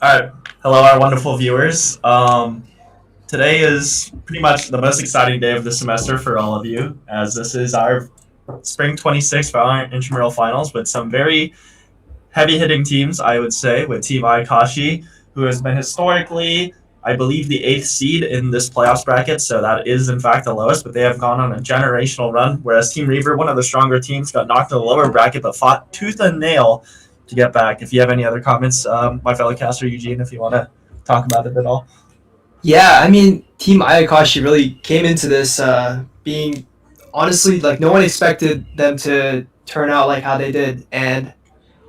All right. Hello, our wonderful viewers. Today is pretty much the most exciting day of the semester for all of you, as this is our Spring 26 Valorant Intramural Finals with some very heavy hitting teams, I would say, with Team Ayakashi, who has been historically, I believe, the eighth seed in this playoffs bracket. So that is, in fact, the lowest, but they have gone on a generational run. Whereas Team Reaver, one of the stronger teams, got knocked in the lower bracket, but fought tooth and nail to get back. If you have any other comments, my fellow caster Eugene, if you want to talk about it at all. Yeah, I mean, Team Ayakashi really came into this being honestly like no one expected them to turn out like how they did, and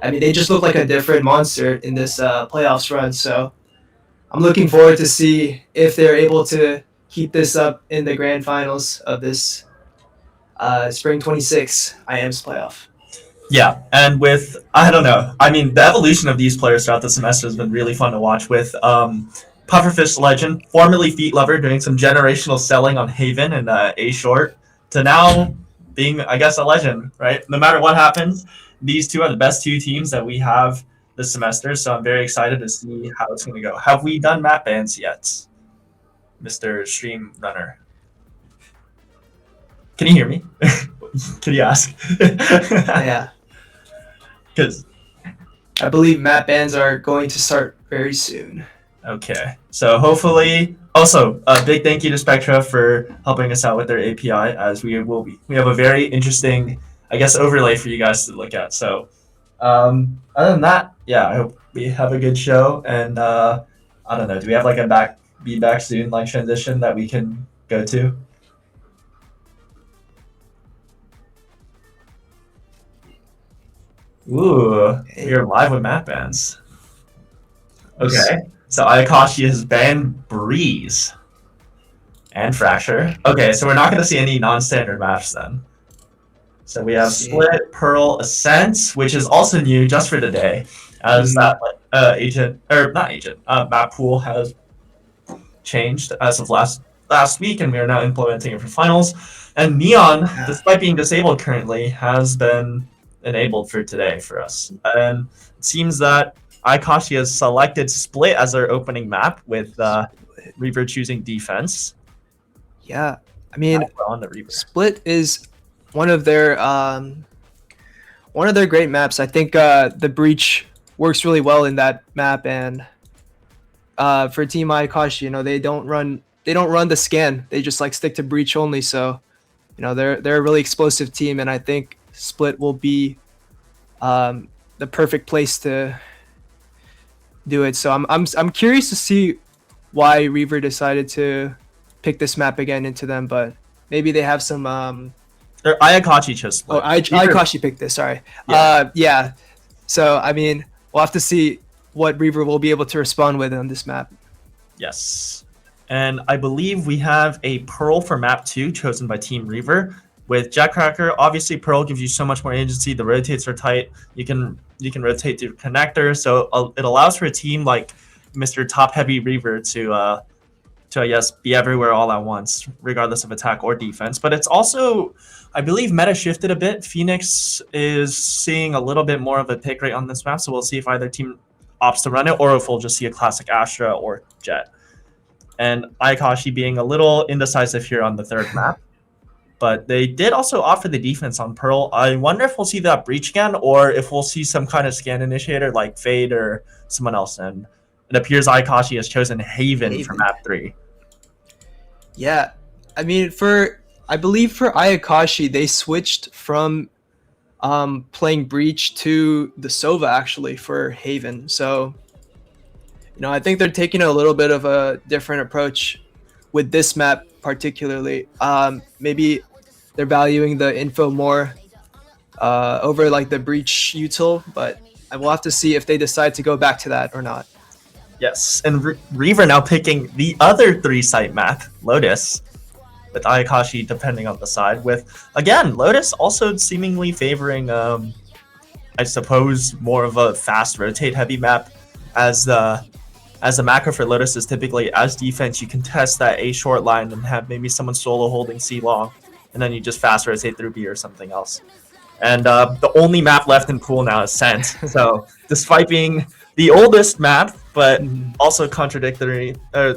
I mean they just look like a different monster in this playoffs run. So I'm looking forward to see if they're able to keep this up in the grand finals of this Spring 26 IM's playoff. Yeah, and with I don't know, I mean the evolution of these players throughout the semester has been really fun to watch. With Pufferfish Legend, formerly Feet Lover, doing some generational selling on Haven and A Short, to now being, I guess, a legend. Right, no matter what happens, these two are the best two teams that we have this semester. So I'm very excited to see how it's going to go. Have we done map bans yet, Mister Stream Runner? Can you hear me? Can you ask? Yeah, Because I believe map bans are going to start very soon. Okay, so hopefully, also a big thank you to Spectra for helping us out with their API, as we have a very interesting, I guess, overlay for you guys to look at. So, other than that, yeah, I hope we have a good show, and I don't know, do we have like a be back soon like transition that we can go to? Ooh, we are live with map bands. Okay, so Ayakashi has banned Breeze and Fracture. Okay, so we're not going to see any non-standard maps then. So we have Split, Pearl, Ascent, which is also new just for today, as that agent or not agent map pool has changed as of last week, and we are now implementing it for finals. And Neon, despite being disabled currently, has been enabled for today for us. And it seems that Ayakashi has selected Split as their opening map, with Reaver choosing defense. Yeah, I mean, on the Reaver. Split is one of their great maps. I think the breach works really well in that map, and for Team Ayakashi, they don't run the scan. They just like stick to breach only. So, they're a really explosive team, and I think Split will be the perfect place to do it. So I'm curious to see why Reaver decided to pick this map again into them, but maybe they have some Ayakashi chose Split. Ayakashi picked this. Sorry. Yeah. So I mean, we'll have to see what Reaver will be able to respond with on this map. Yes, and I believe we have a Pearl for map 2 chosen by Team Reaver with Jetcracker. Obviously, Pearl gives you so much more agency. The rotates are tight. You can rotate through connector, so it allows for a team like Mr. Top Heavy Reaver to I guess be everywhere all at once, regardless of attack or defense. But it's also, I believe, meta shifted a bit. Phoenix is seeing a little bit more of a pick rate on this map, so we'll see if either team opts to run it or if we'll just see a classic Astra or Jet. And Ayakashi being a little indecisive here on the third map. But they did also offer the defense on Pearl. I wonder if we'll see that breach scan or if we'll see some kind of scan initiator like Fade or someone else. And it appears Ayakashi has chosen Haven for map 3. Yeah, I mean, I believe for Ayakashi, they switched from playing Breach to the Sova actually for Haven. So, I think they're taking a little bit of a different approach with this map particularly. Maybe they're valuing the info more over like the Breach util, but I will have to see if they decide to go back to that or not. Yes, and Reaver now picking the other 3-site map, Lotus, with Ayakashi depending on the side. With, again, Lotus also seemingly favoring, I suppose, more of a fast rotate heavy map, as the macro for Lotus is typically, as defense, you can test that A short line and have maybe someone solo holding C long, and then you just fast rotate through B or something else. And the only map left in pool now is Scent. So despite being the oldest map, but Mhm. also contradictory. I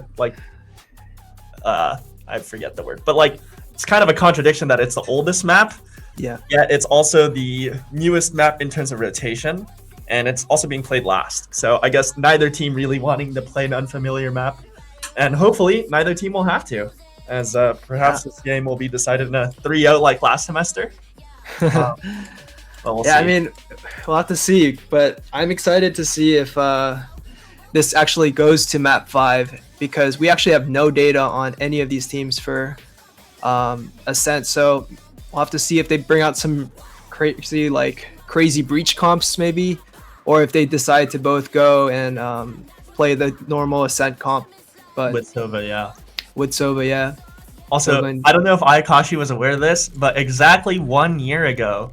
forget the word, but like it's kind of a contradiction that it's the oldest map, Yeah. yet it's also the newest map in terms of rotation, and it's also being played last. So I guess neither team really wanting to play an unfamiliar map, and hopefully neither team will have to, as perhaps this game will be decided in a 3-0 like last semester. But we'll Yeah, I see. mean, we'll have to see, but I'm excited to see if this actually goes to map 5 because we actually have no data on any of these teams for Ascent. So we'll have to see if they bring out some crazy breach comps maybe, or if they decide to both go and play the normal Ascent comp. But With Sova, yeah. with Sova, yeah. Also, Sova and- I don't know if Ayakashi was aware of this, but exactly 1 year ago,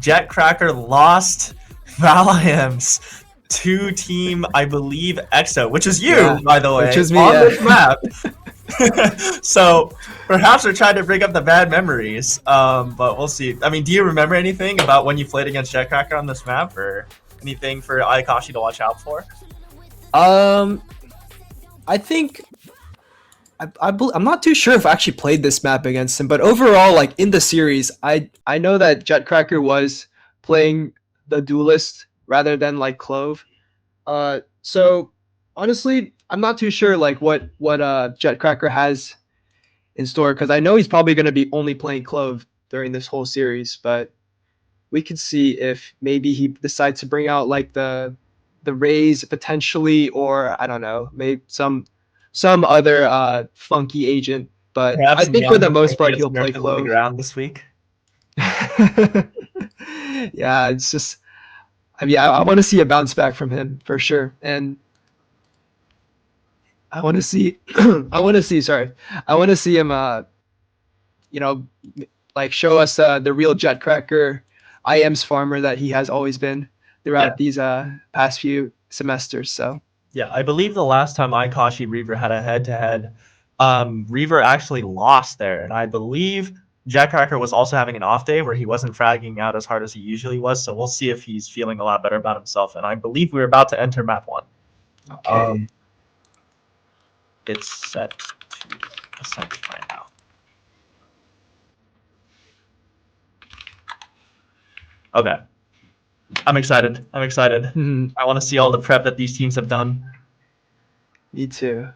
Jetcracker lost Valheim's to team, I believe, EXO, which is you, Yeah, by the way, which is me, on yeah. this map. So perhaps they're trying to bring up the bad memories, but we'll see. I mean, do you remember anything about when you played against Jetcracker on this map, or anything for Ayakashi to watch out for? I think I'm not too sure if I actually played this map against him, but overall, like in the series, I know that Jetcracker was playing the Duelist rather than like Clove. So honestly, I'm not too sure like what Jetcracker has in store because I know he's probably going to be only playing Clove during this whole series, but we could see if maybe he decides to bring out like the Rays potentially, or I don't know, maybe some other funky agent. But I Perhaps think for the Neon most part gets he'll play nerfed into the Clove. ground this week. Yeah, it's just I mean I want to see a bounce back from him for sure, and I want to see I want to see him you know like show us the real Jetcracker IM's farmer that he has always been throughout these past few semesters. So Yeah, I believe the last time Ayakashi Reaver had a head-to-head, Reaver actually lost there, and I believe Jetcracker was also having an off day where he wasn't fragging out as hard as he usually was. So we'll see if he's feeling a lot better about himself. And I believe we're about to enter map 1. okay. It's set to ascent right now. Okay, I'm excited. I'm excited. I want to see all the prep that these teams have done. Me too.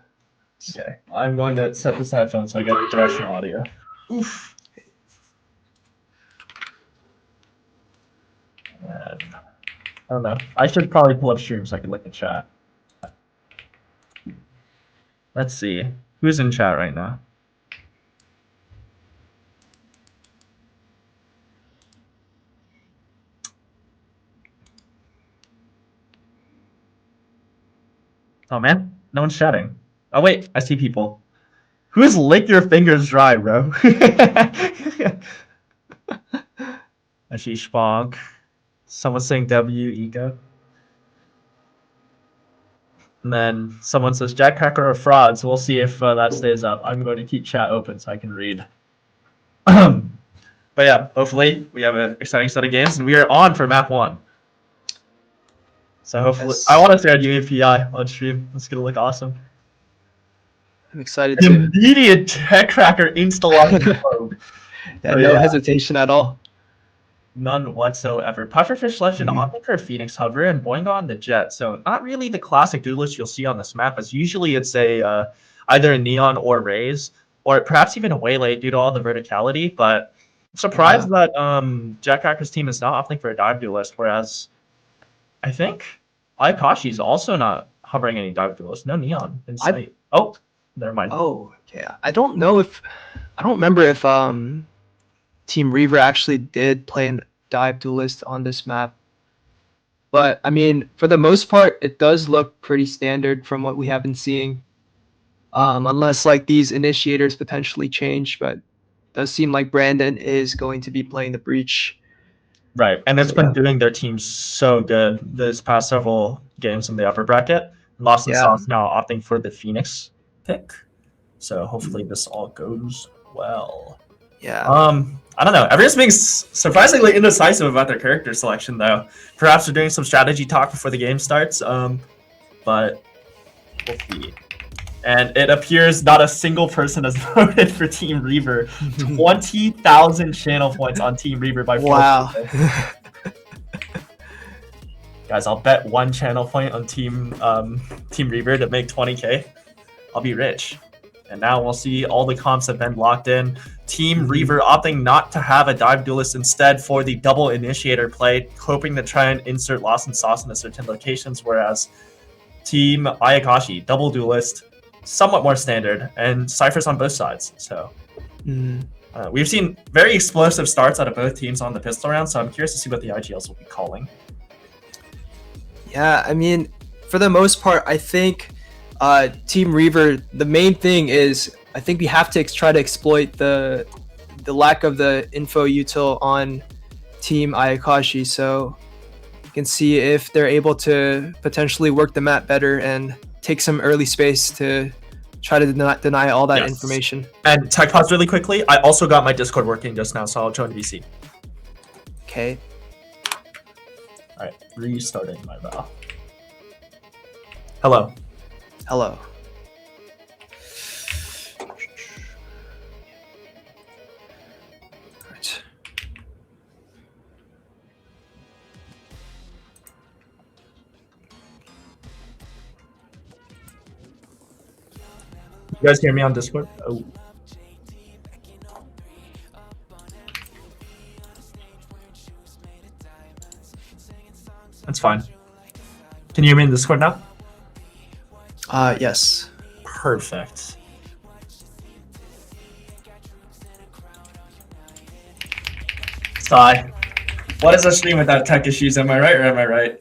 Okay, I'm going to set this headphone so I get directional audio. Oof. And, I don't know. I should probably pull up stream so I can look at chat. Let's see. Who's in chat right now? Oh man, no one's chatting. Oh wait, I see people. Who's lick your fingers dry, bro? Ashish Bonk. Someone's saying W ego. And then someone says Jackcracker or fraud, so we'll see if that stays up. I'm going to keep chat open so I can read. But yeah, hopefully we have an exciting set of games, and we are on for map 1. So hopefully, Yes. I want to start UAPI on stream. It's gonna look awesome. I'm excited to. Immediate Jackcracker installation code. Yeah, So, no yeah. hesitation at all. None whatsoever. Pufferfish Legend opting for Phoenix Hover and Boingo on the Jet. So not really the classic duelist you'll see on this map, as usually it's a either a Neon or Rays, or perhaps even a Waylay due to all the verticality. But I'm surprised that Jackcracker's team is not opting for a dive duelist, whereas I think Ayakashi's also not hovering any dive duelist. No Neon in sight. Oh, never mind. Oh, okay. I don't remember if Team Reaver actually did play a dive duelist on this map. But I mean, for the most part, it does look pretty standard from what we have been seeing. Unless like these initiators potentially change, but it does seem like Brandon is going to be playing the breach. Right, and it's been doing their team so good this past several games in the upper bracket. Lost and Sauce now opting for the Phoenix pick, so hopefully this all goes well. Yeah. I don't know. Everyone's being surprisingly indecisive about their character selection, though. Perhaps they're doing some strategy talk before the game starts. But we'll see. And it appears not a single person has voted for Team Reaver. 20,000 channel points on Team Reaver by Wow. Guys, I'll bet 1 channel point on Team Reaver to make 20k. I'll be rich. And now we'll see all the comps have been locked in. Team Reaver opting not to have a dive duelist instead for the double initiator play, hoping to try and insert Lost and Sauce into certain locations, whereas Team Ayakashi, double duelist, somewhat more standard, and ciphers on both sides. So we've seen very explosive starts out of both teams on the pistol round, so I'm curious to see what the IGLs will be calling. Yeah, I mean, for the most part, I think Team Reaver, the main thing is I think we have to try to exploit the lack of the info util on Team Ayakashi, so you can see if they're able to potentially work the map better and take some early space to try to deny all that information. And tech pause really quickly. I also got my Discord working just now, so I'll join VC. Okay. All right, restarting my VAL. Hello. Hello. Right. You guys hear me on Discord? Oh. That's fine. Can you hear me in Discord now? Yes. Perfect. Sigh. What is a stream without tech issues? Am I right or am I right?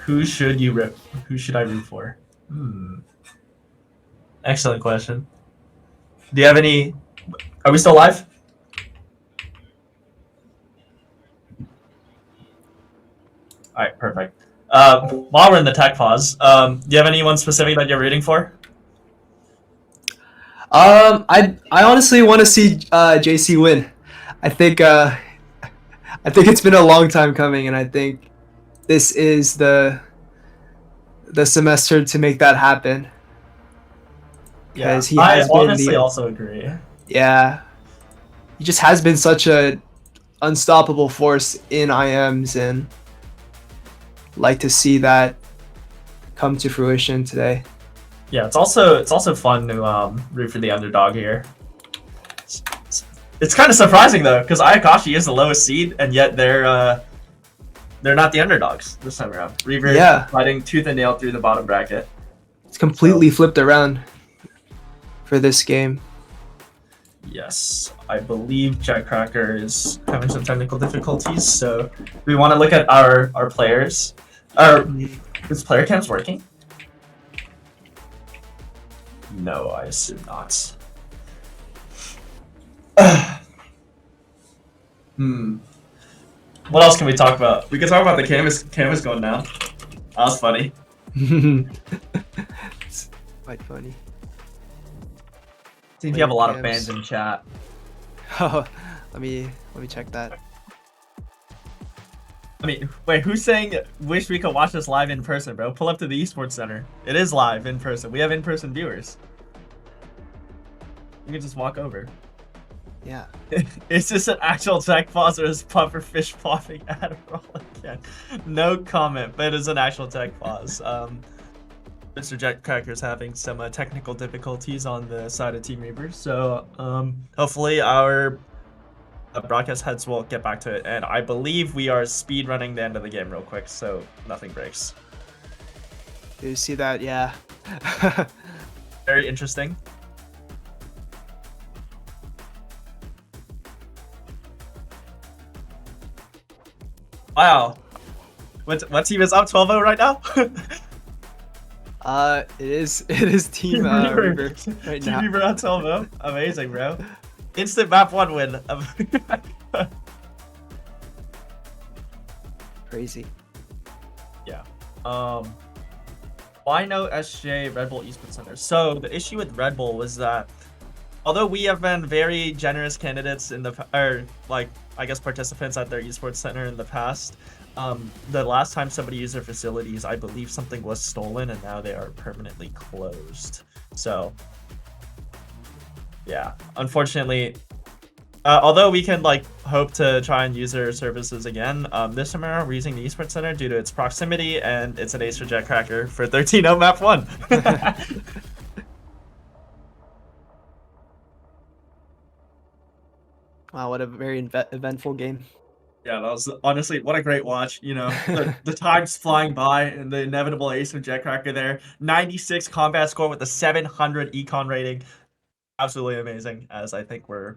Who should I root for? Excellent question. Do you have any? Are we still live? All right, perfect. While we're in the tech pause, do you have anyone specific that you're rooting for? I honestly want to see JC win. I think it's been a long time coming, and I think this is the semester to make that happen. Yeah, I honestly also agree. Yeah, he just has been such a unstoppable force in IMs, and like to see that come to fruition today. Yeah, it's also fun to root for the underdog here. It's kind of surprising though, because Ayakashi is the lowest seed, and yet they're not the underdogs this time around. Reaver fighting tooth and nail through the bottom bracket. It's completely flipped around for this game. Yes, I believe Jackcracker is having some technical difficulties, so we want to look at our players. Is player cams working? No, I assume not. What else can we talk about? We can talk about the canvas going down. That was funny. It's quite funny. Seems you have a lot of fans in chat. Oh, let me check that. I mean, wait, who's saying wish we could watch this live in person, bro? Pull up to the esports center. It is live in person. We have in-person viewers. You can just walk over. Yeah. It's just an actual tech pause or is puffer fish popping Adderall again? No comment, but it is an actual tech pause. Mr. Jetcracker's having some technical difficulties on the side of Team Reaver, so hopefully our broadcast heads will get back to it, and I believe we are speed running the end of the game real quick, so nothing breaks. Do you see that? Yeah. Very interesting. Wow. What team is up 12-0 right now? It is Team Reaver right Team now. Reaver on Telvo. Amazing, bro. Instant map 1 win. Crazy. Yeah. Why no SJ Red Bull Esports Center? So the issue with Red Bull was that although we have been very generous candidates in the I guess participants at their esports center in the past, the last time somebody used their facilities, I believe something was stolen and now they are permanently closed. So yeah, unfortunately, although we can hope to try and use their services again, this time around we're using the esports center due to its proximity, and it's an ace for Jetcracker for 13-0 map 1. Wow, what a very eventful game. Yeah, that was honestly what a great watch. You know, the time's flying by, and the inevitable ace of Jetcracker there. 96 combat score with a 700 econ rating. Absolutely amazing. As I think we're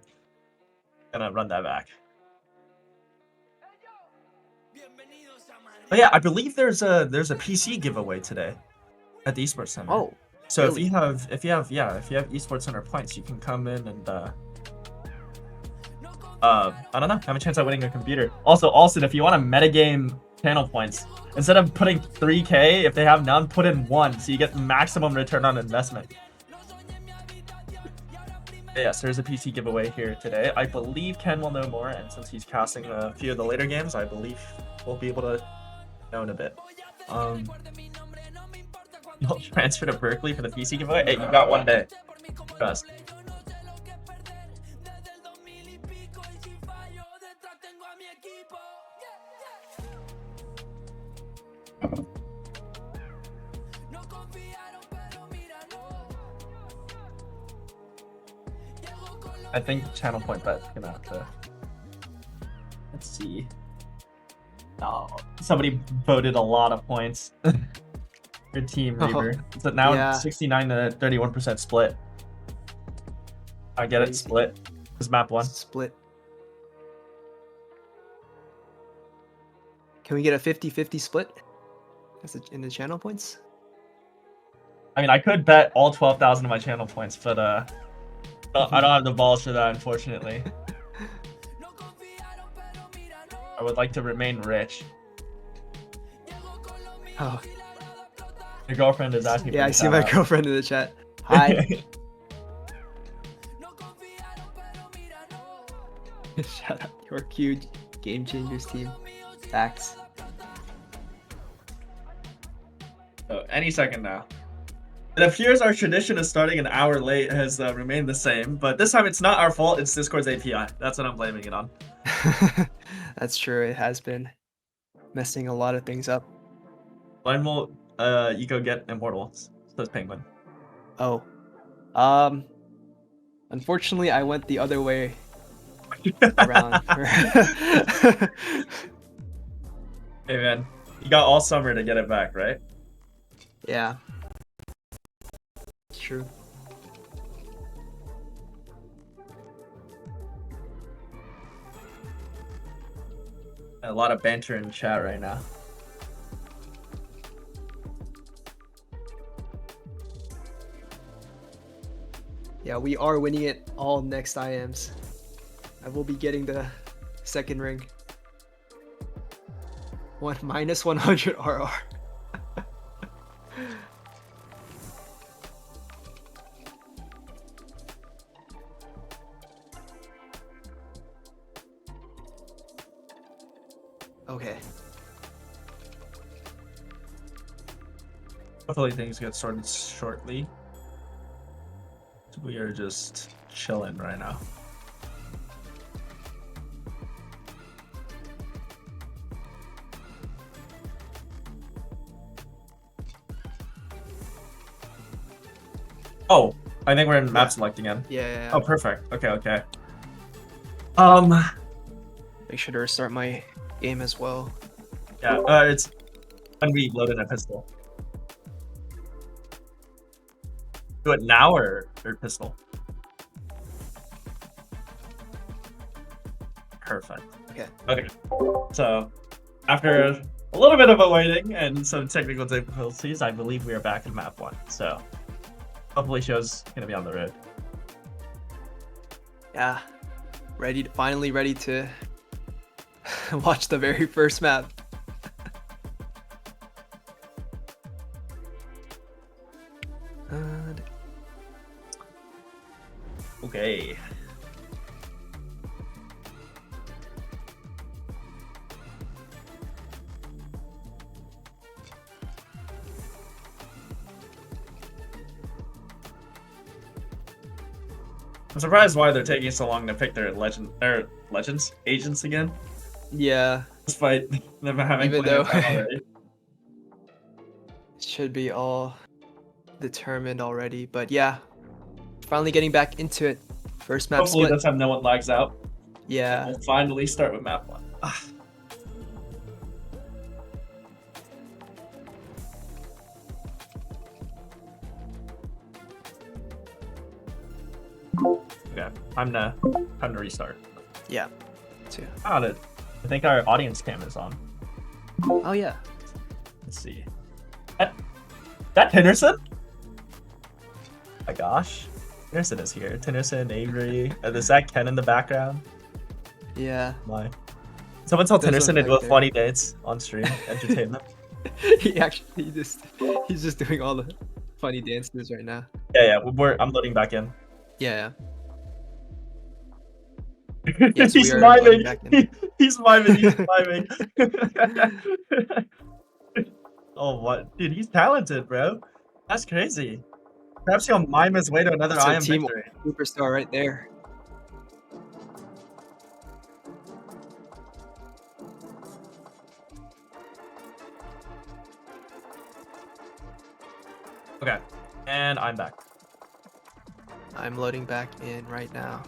gonna run that back. But yeah, I believe there's a PC giveaway today at the esports center. Oh, so really? if you have esports center points, you can come in and I don't know, have a chance at winning a computer. Also, Alston, if you want to metagame channel points, instead of putting 3K, if they have none, put in 1, so you get maximum return on investment. Yes, there's a PC giveaway here today. I believe Ken will know more, and since he's casting a few of the later games, I believe we'll be able to know in a bit. You'll transfer to Berkeley for the PC giveaway? Hey, you got 1 day. Trust. I think channel point bet's gonna have to. Let's see. Oh, somebody voted a lot of points. Your team, Reaver. So now yeah. 69 to 31% split. I get it, split. It's map 1. Split. Can we get a 50-50 split? In the channel points? I mean, I could bet all 12,000 of my channel points, but I don't have the balls for that, unfortunately. I would like to remain rich. Oh. Your girlfriend is asking. Yeah, I see my girlfriend in the chat. Hi. Shout out your cute Game Changers team. Facts. So any second now. It appears our tradition of starting an hour late has remained the same, but this time it's not our fault, it's Discord's API. That's what I'm blaming it on. That's true, it has been messing a lot of things up. When will you go get Immortal? Says Penguin. Oh. Unfortunately, I went the other way around. Hey man, you got all summer to get it back, right? Yeah. True. A lot of banter in chat right now. Yeah, we are winning it all next IMs. I will be getting the second ring. Minus 100 RR. Okay. Hopefully things get sorted shortly. We are just chilling right now. Oh, I think we're in map select again. Yeah. Oh, perfect. Okay. Make sure to restart my game as well. Yeah, it's when we load in a pistol. Do it now or pistol? Perfect. Okay. Okay. So after a little bit of a waiting and some technical difficulties. I believe we are back in map 1. So hopefully show's gonna be on the road. Yeah, finally ready to watch the very first map. Okay. I'm surprised why they're taking so long to pick their legends agents again, Yeah, despite them having Even plenty of though- time already. it should be all determined already, but yeah, finally getting back into it. First map Hopefully split. this time no one lags out. Yeah, We'll finally start with map 1. Okay, time to restart. yeah, too. Got it. I think our audience cam is on. Oh yeah, Let's see. That Tinnerson? My gosh. Tinnerson is here. Tinnerson, Avery. Is that Ken in the background? yeah. My. Someone tell Does Tinnerson look to do like a funny dance on stream. Entertain them. he's just doing all the funny dances right now. Yeah, I'm loading back in. Yeah. Yes, He's we are loading miming. back in. He's miming. He's miming. Oh, what? Dude, he's talented, bro. That's crazy. Perhaps he'll mime his way to another That's a IM team victory. superstar right there. Okay, and I'm back. I'm loading back in right now.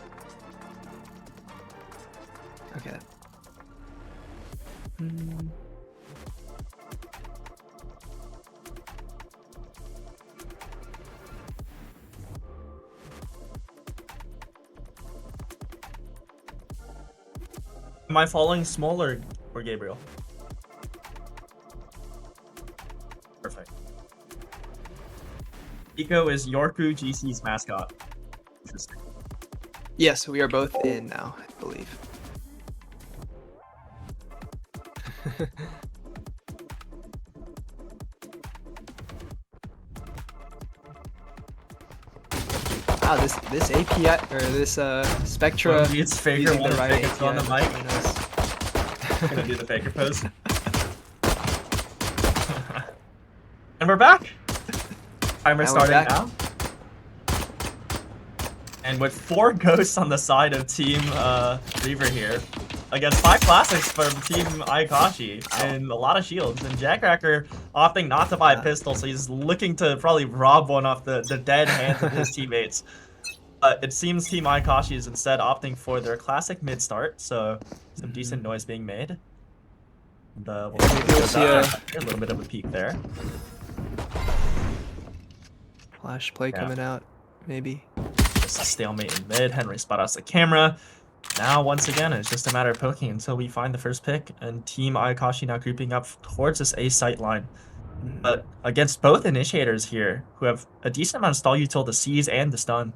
Okay. Am I following Small or Gabriel? Perfect. Eco is Yorku GC's mascot. Interesting. Yes, we are both in now, I believe. Wow, this API or this Spectra. It's Faker using one the Riot Faker on the API, mic. very nice. Gonna do the Faker pose. And we're back. Timer Now we're starting back. now. And with 4 ghosts on the side of Team Reaver here, against 5 classics from Team Ayakashi, and a lot of shields. And Jackracker opting not to buy a pistol, so he's looking to probably rob one off the dead hands of his teammates. But it seems Team Ayakashi is instead opting for their classic mid start, so some decent noise being made. And, we'll see a little bit of a peek there. Flash play Yeah. coming out, maybe. Just a stalemate in mid. Henry spot us the camera. Now, once again, it's just a matter of poking until we find the first pick, and Team Ayakashi now creeping up towards this A sight line. But against both initiators here, who have a decent amount of stall util to seize and to stun,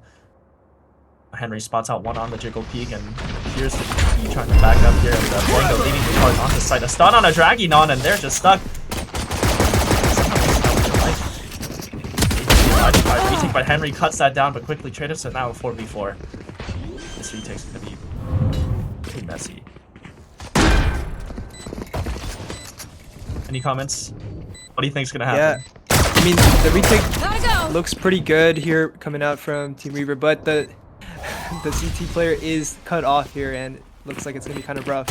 Henry spots out one on the jiggle peak and appears to be trying to back up here. And the Blango leading the card onto site. A stun on a Draginon, and they're just stuck. Retake, but Henry cuts that down, but quickly traded, so now a 4v4. This retake's gonna be pretty messy. Any comments? What do you think's gonna happen? Yeah, I mean the retake looks pretty good here coming out from Team Reaver, but the CT player is cut off here, and it looks like it's gonna be kind of rough.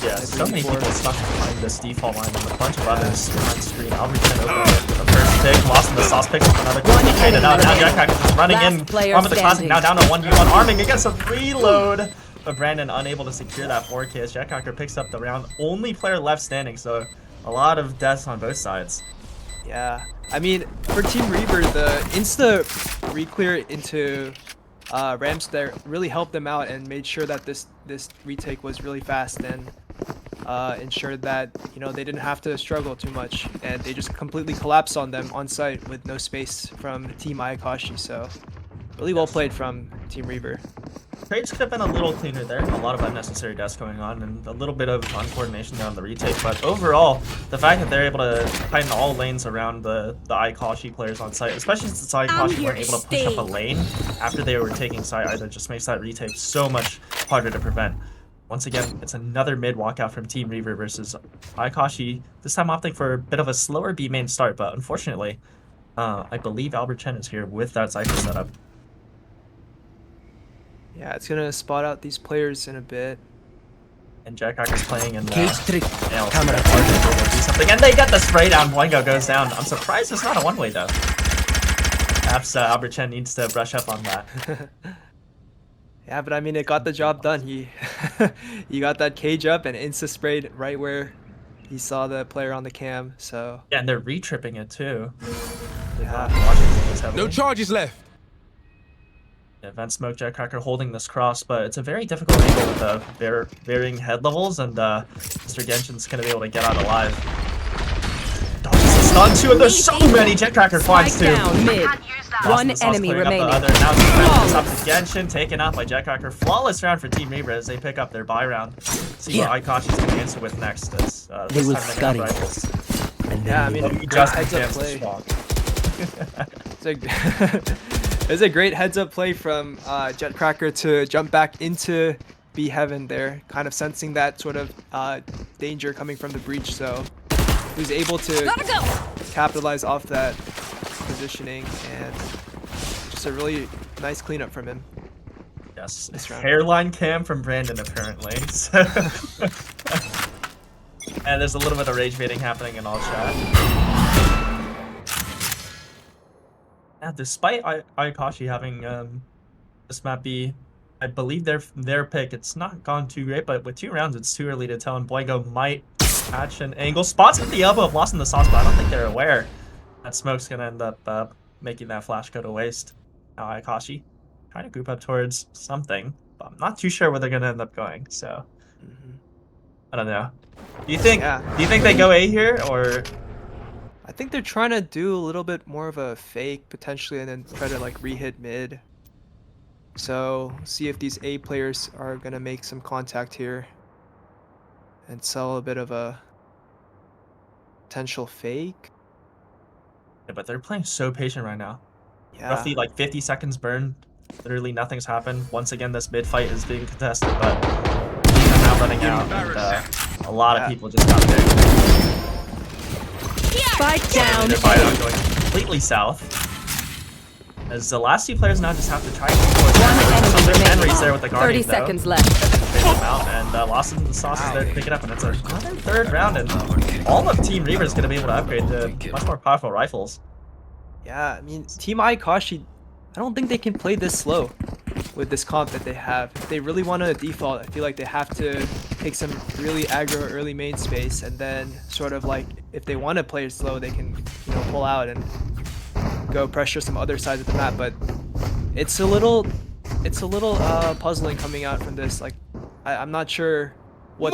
Yeah, so many people stuck behind this default line and a bunch of others behind screen. I'll return over with the first pick, lost in the sauce pick with another quickly traded out. Now Jackracker just running in. Arm with the classic, now down to 1v1. Arming against a reload. But Brandon unable to secure that 4K as Jackracker picks up the round. Only player left standing, so a lot of deaths on both sides. Yeah, I mean for Team Reaver, the insta reclear into ramps there really helped them out and made sure that this retake was really fast, and ensured that they didn't have to struggle too much, and they just completely collapsed on them on site with no space from Team Ayakashi. So really well played from Team Reaver. Trades could have been a little cleaner there. A lot of unnecessary deaths going on and a little bit of uncoordination down the retake. But overall, the fact that they're able to tighten all lanes around the Ayakashi players on site, especially since Ayakashi weren't able to push up a lane after they were taking site either, just makes that retake so much harder to prevent. Once again, it's another mid walkout from Team Reaver versus Ayakashi, this time opting for a bit of a slower B main start, but unfortunately, I believe Albert Chen is here with that Cypher setup. Yeah, it's gonna spot out these players in a bit. And Jackcracker's playing and Cage trick. Camera. do something, and they get the spray down. Boingo goes down. I'm surprised it's not a one-way though. Perhaps Albert Chen needs to brush up on that. Yeah, but I mean, it got the job done. He got that cage up and insta sprayed right where he saw the player on the cam. So Yeah, and they're re-tripping it too. yeah, No charges left. Vent Smoke, Jackcracker holding this cross, but it's a very difficult angle with the varying head levels, and Mr. Genshin's gonna be able to get out alive. Dodges the stun too, and there's so many Jackcracker finds too. Down mid. One enemy remaining. Now defense up to Genshin, taken out by Jackcracker. Flawless round for Team Reaver as they pick up their buy round. See what Ayakashi's gonna answer with next. As, They will this time scurry. rifles. yeah. I mean, He great just heads up advanced play. strong. It's a great heads up play from Jetcracker to jump back into B heaven there, kind of sensing that sort of danger coming from the breach. So he was able to capitalize off that positioning, and just a really nice cleanup from him. Yes, This round. hairline cam from Brandon apparently. So and there's a little bit of rage baiting happening in all chat. Yeah, despite Ayakashi having this map be, I believe their pick, it's not gone too great, but with 2 rounds, it's too early to tell, and Boingo might catch an angle. Spots at the elbow of Lost in the Sauce, but I don't think they're aware that Smoke's gonna end up making that flash go to waste. Now Ayakashi trying to group up towards something, but I'm not too sure where they're gonna end up going, so I don't know. Do you think they go A here, or? I think they're trying to do a little bit more of a fake potentially, and then try to like re-hit mid. So see if these A players are gonna make some contact here and sell a bit of a potential fake. Yeah, but they're playing so patient right now. Yeah. Roughly like 50 seconds burned. Literally nothing's happened. Once again, this mid fight is being contested, but these are now running out, and a lot of people just got picked. Spike down. Their buyout going completely south. As the last 2 players now just have to try to score. Henry's there with the Guardian, 30 seconds left. Fade them out, and Lost in the Sauce is there to pick it up, and it's another 3rd round, and all of Team Reaver is going to be able to upgrade to much more powerful rifles. Yeah, I mean, Team Ayakashi, I don't think they can play this slow with this comp that they have. If they really want to default, I feel like they have to take some really aggro early main space, and then sort of like, if they want to play it slow, they can, pull out and go pressure some other sides of the map. But it's a little puzzling coming out from this. Like, I'm not sure what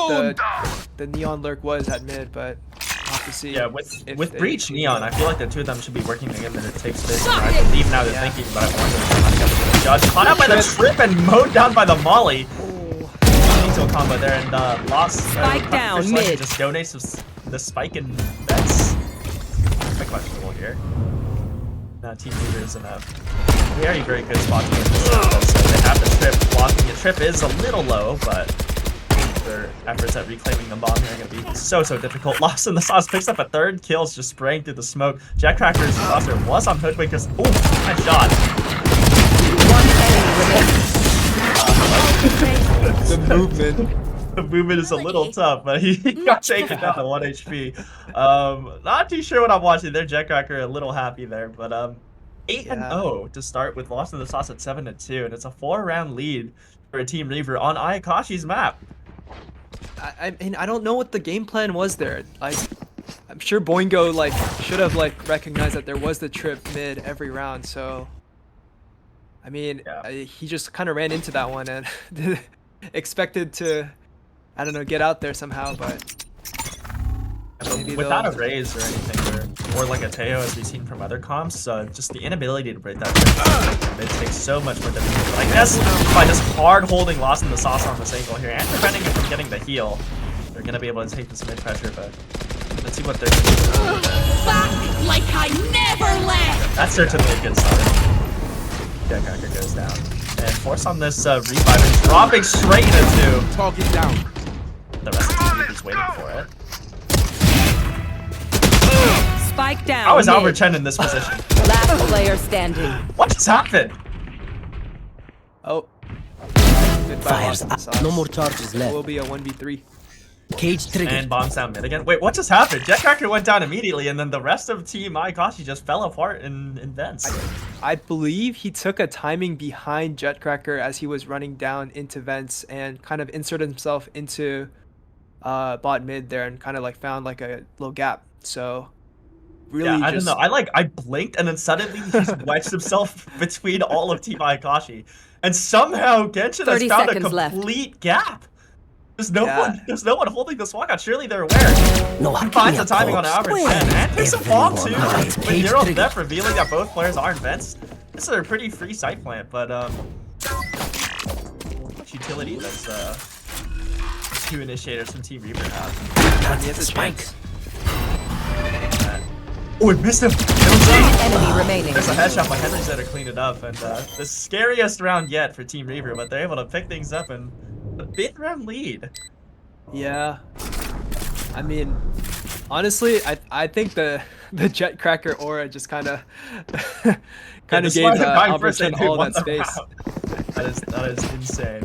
the neon lurk was at mid, but I'll have to see. Yeah, with Breach Neon, I feel like the 2 of them should be working together to take space. I believe now they're thinking about it. Judge caught out by the trip and mowed down by the Molly. Into a combo there, and Lost. Spike down mid. Just donates the spike and that's quite questionable here. Team Reaver is in a very good spot to get this out. So they have the trip blocking. The trip is a little low, but their efforts at reclaiming the bomb here are going to be so difficult. Lost in the Sauce picks up a 3rd kill, just spraying through the smoke. Jackcracker's roster was on Hoodwinker's. Ooh, nice shot. The movement. The movement is a little tough, but he got taken down to 1 HP. Not too sure what I'm watching there. Jackcracker a little happy there, but 8-0 to start with Lost in the Sauce at 7-2, and it's a 4-round lead for a Team Reaver on Ayakashi's map. I mean, I don't know what the game plan was there. Like, I'm sure Boingo should have recognized that there was the trip mid every round. So, I mean, he just kind of ran into that one and expected to. I don't know, get out there somehow, but maybe Without a they'll- raise or anything, or like a Teo as we've seen from other comps, just the inability to break that raise, it takes so much more difficult. But I guess by just hard holding Lost in the Sauce on this angle here and preventing him from getting the heal, they're gonna be able to take this mid pressure. But let's see what they're gonna do. Back like I never left. That's certainly a good start. Firecracker goes down. And force on this Reaver, dropping straight into Target down. the rest of the team is waiting for it. Spike down. How is mid. Albert Chen in this position? Last player standing. What just happened? Oh. Goodbye, Lost in the Sauce. No more charges It left. will be a 1v3. Cage triggered. And bombs down mid again. Wait, what just happened? Jetcracker went down immediately, and then the rest of Team Ayakashi just fell apart in vents. I believe he took a timing behind Jetcracker as he was running down into vents and kind of inserted himself into bot mid there and kind of like found like a little gap. So really, Yeah, I just, don't know. I blinked, and then suddenly he just wedged himself between all of Team Ayakashi, and somehow Genshin has 30 found a seconds left. complete gap. There's no Yeah. one. There's no one holding this walkout. Surely they're aware. No, He finds the timing on Albert Chen, and takes a bomb too. Everyone has With page Neural trigger. Theft revealing that both players are in vents. This is a pretty free site plant, but much utility does two initiators from Team Reaver have? he has a Spike. chance. Oh, it missed him. Enemy remaining. There's a headshot by Henry there to clean it up, and the scariest round yet for Team Reaver, but they're able to pick things up and a 5th round lead. Yeah. I mean, honestly, I think the Jetcracker aura just kind of This gave was the guy Albert first Chen who all won that the space. round. That is insane.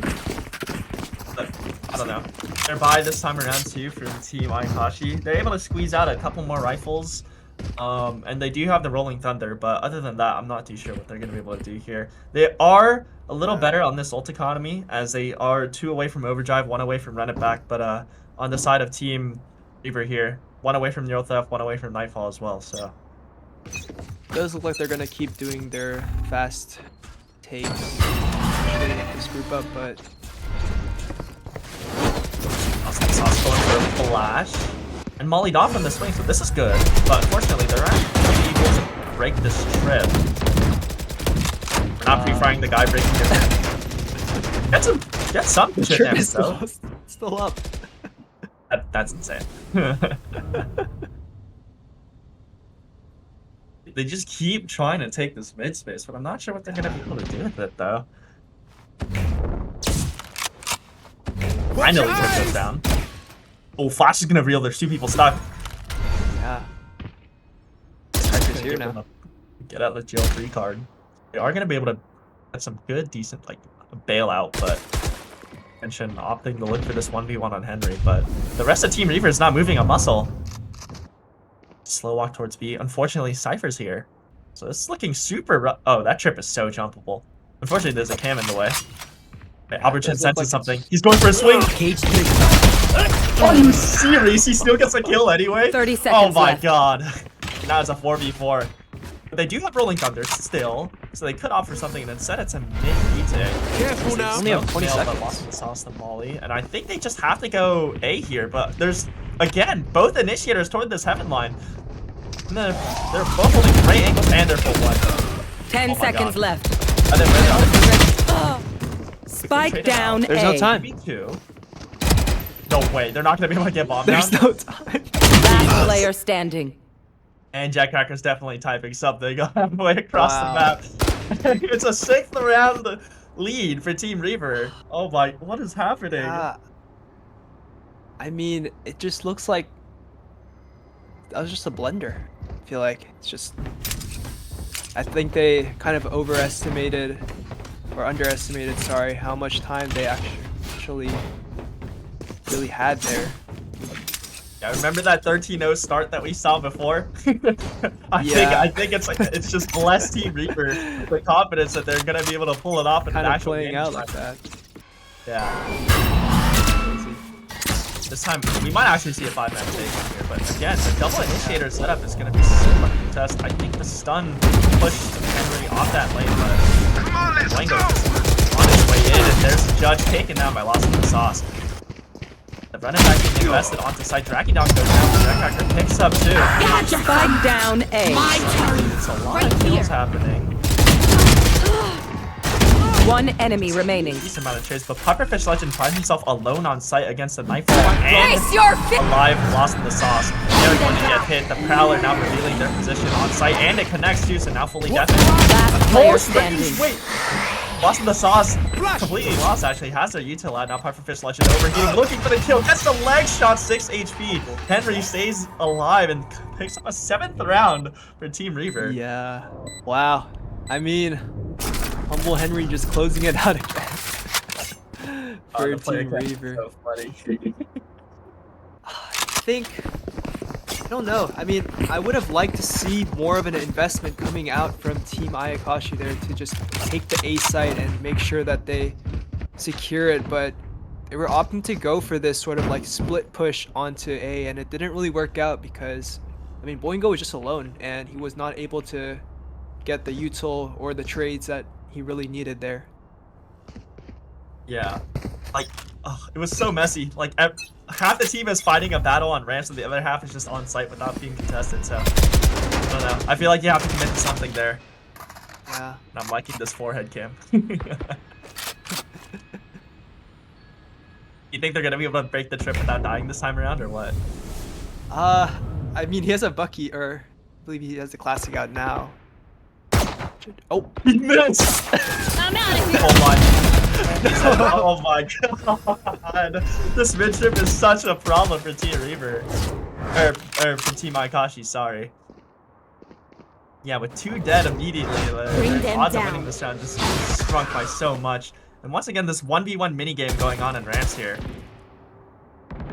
But, I don't know. They're by this time around too from Team Ayakashi. They're able to squeeze out a couple more rifles. And they do have the Rolling Thunder, but other than that, I'm not too sure what they're going to be able to do here. They are a little better on this ult economy, as they are 2 away from Overdrive, 1 away from Run It Back, but on the side of Team Reaver here, 1 away from Neural Theft, 1 away from Nightfall as well, so. Does look like they're gonna keep doing their fast takes, splitting up this group up, but Sauce going for a flash. And mollied off on the swing, so this is good. But unfortunately, they're actually able to break this trip. We're not pre-firing the guy breaking it. Get some the shit trip damage, is though. still up. That's insane. They just keep trying to take this mid space, but I'm not sure what they're gonna be able to do with it, though. Finally, trip goes down. Oh, Flash is gonna reel. There's 2 people stuck. Yeah. Striker's here Give them now. a get out of the jail free card. They are gonna be able to get some good, decent, like, a bailout, but mention opting to look for this 1v1 on Henry. But the rest of Team Reaver is not moving a muscle. Slow walk towards B. Unfortunately, Cypher's here, so this is looking super rough. Oh, that trip is so jumpable. Unfortunately, there's a cam in the way. Okay, Albert Chen does look senses like something. it's- He's going for a swing. Cage triggered. Are you serious? He still gets a kill anyway? 30 Oh seconds my left. god. Now it's a 4v4. But they do have Rolling Thunder still, so they could offer something, and instead it's a mid-retake. Careful now. Only have 20 But seconds. lost in the sauce the molly, and I think they just have to go A here, but there's, again, both initiators toward this heaven line. And they're both holding great angles, and they're full one. 10 Oh my seconds God. left. And then Spike Trade it down There's A. no time. B2. No way, they're not gonna be able to get bombed There's down. no time. Last player standing. And Jetcracker's definitely typing something halfway across Wow. the map. It's a 6th round lead for Team Reaver. Oh my, what is happening? I mean, it just looks like that was just a blender. I feel like it's just. I think they kind of overestimated or underestimated, sorry, how much time they actually really had there. Yeah, remember that 13-0 start that we saw before? I Yeah. think it's just bless Team Reaper the confidence that they're gonna be able to pull it off in Kind an of actual playing game out time. like that. Yeah. Crazy. This time we might actually see a 5-man take here, but again, the double initiator setup is gonna be super contest. I think the stun pushed Henry off that lane, but Blango is on his way in, and there's the judge taken down by Lost in the Sauce. The running back being invested onto site. Dragging down goes down. The Jackcracker picks up too. Spike down A. It's a lot of kills happening. One enemy remaining. Decent amount of trades, but Pufferfish Legend finds himself alone on site against a Nightfall and alive, lost in the sauce. They're going to get hit. The Prowler now revealing their position on site, and it connects too, so now fully deafened. Last player standing. Wait, lost in the sauce. Completely lost, actually. Has their util out. Now Pufferfish Legend overheating, looking for the kill. Gets the leg shot, 6 HP. Henry stays alive and picks up a 7th round for Team Reaver. Yeah. Wow. I mean, Humble Henry just closing it out again. For Team Reaver. So funny. I don't know. I mean, I would have liked to see more of an investment coming out from Team Ayakashi there to just take the A site and make sure that they secure it, but they were opting to go for this sort of like split push onto A, and it didn't really work out because, I mean, Boingo was just alone and he was not able to get the util or the trades that he really needed there. Yeah, like, it was so messy. Like, half the team is fighting a battle on ramps, and the other half is just on site without being contested. So, I don't know. I feel like you have to commit to something there. Yeah. And I'm liking this forehead cam. You think they're gonna be able to break the trip without dying this time around, or what? I mean, he has a Bucky, or I believe he has the classic out now. Oh, He missed! I'm out of here. Oh my. Oh my god. This mid trip is such a problem for Team Reaver. Or for Team Ayakashi, sorry. Yeah, with 2 dead immediately, the odds of winning this round just shrunk by so much. And once again, this 1v1 minigame going on in ramps here.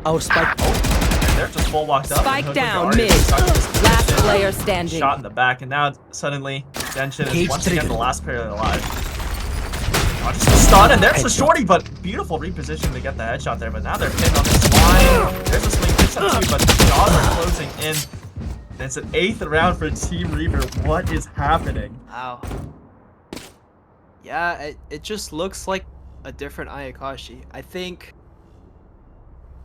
Our spike. And they're just full walked up. Spike and down, Hook was already mid. stuck in this Last position. player standing. Shot in the back, and now suddenly Genshin is Cage once again trigger. the last player alive. Oh, just a stun, and there's the shorty, but beautiful reposition to get the headshot there. But now they're pinned on this line. There's a swing picks up too, but the jaws are closing in. And it's an 8th round for Team Reaver. What is happening? wow. Yeah, it just looks like a different Ayakashi. I think,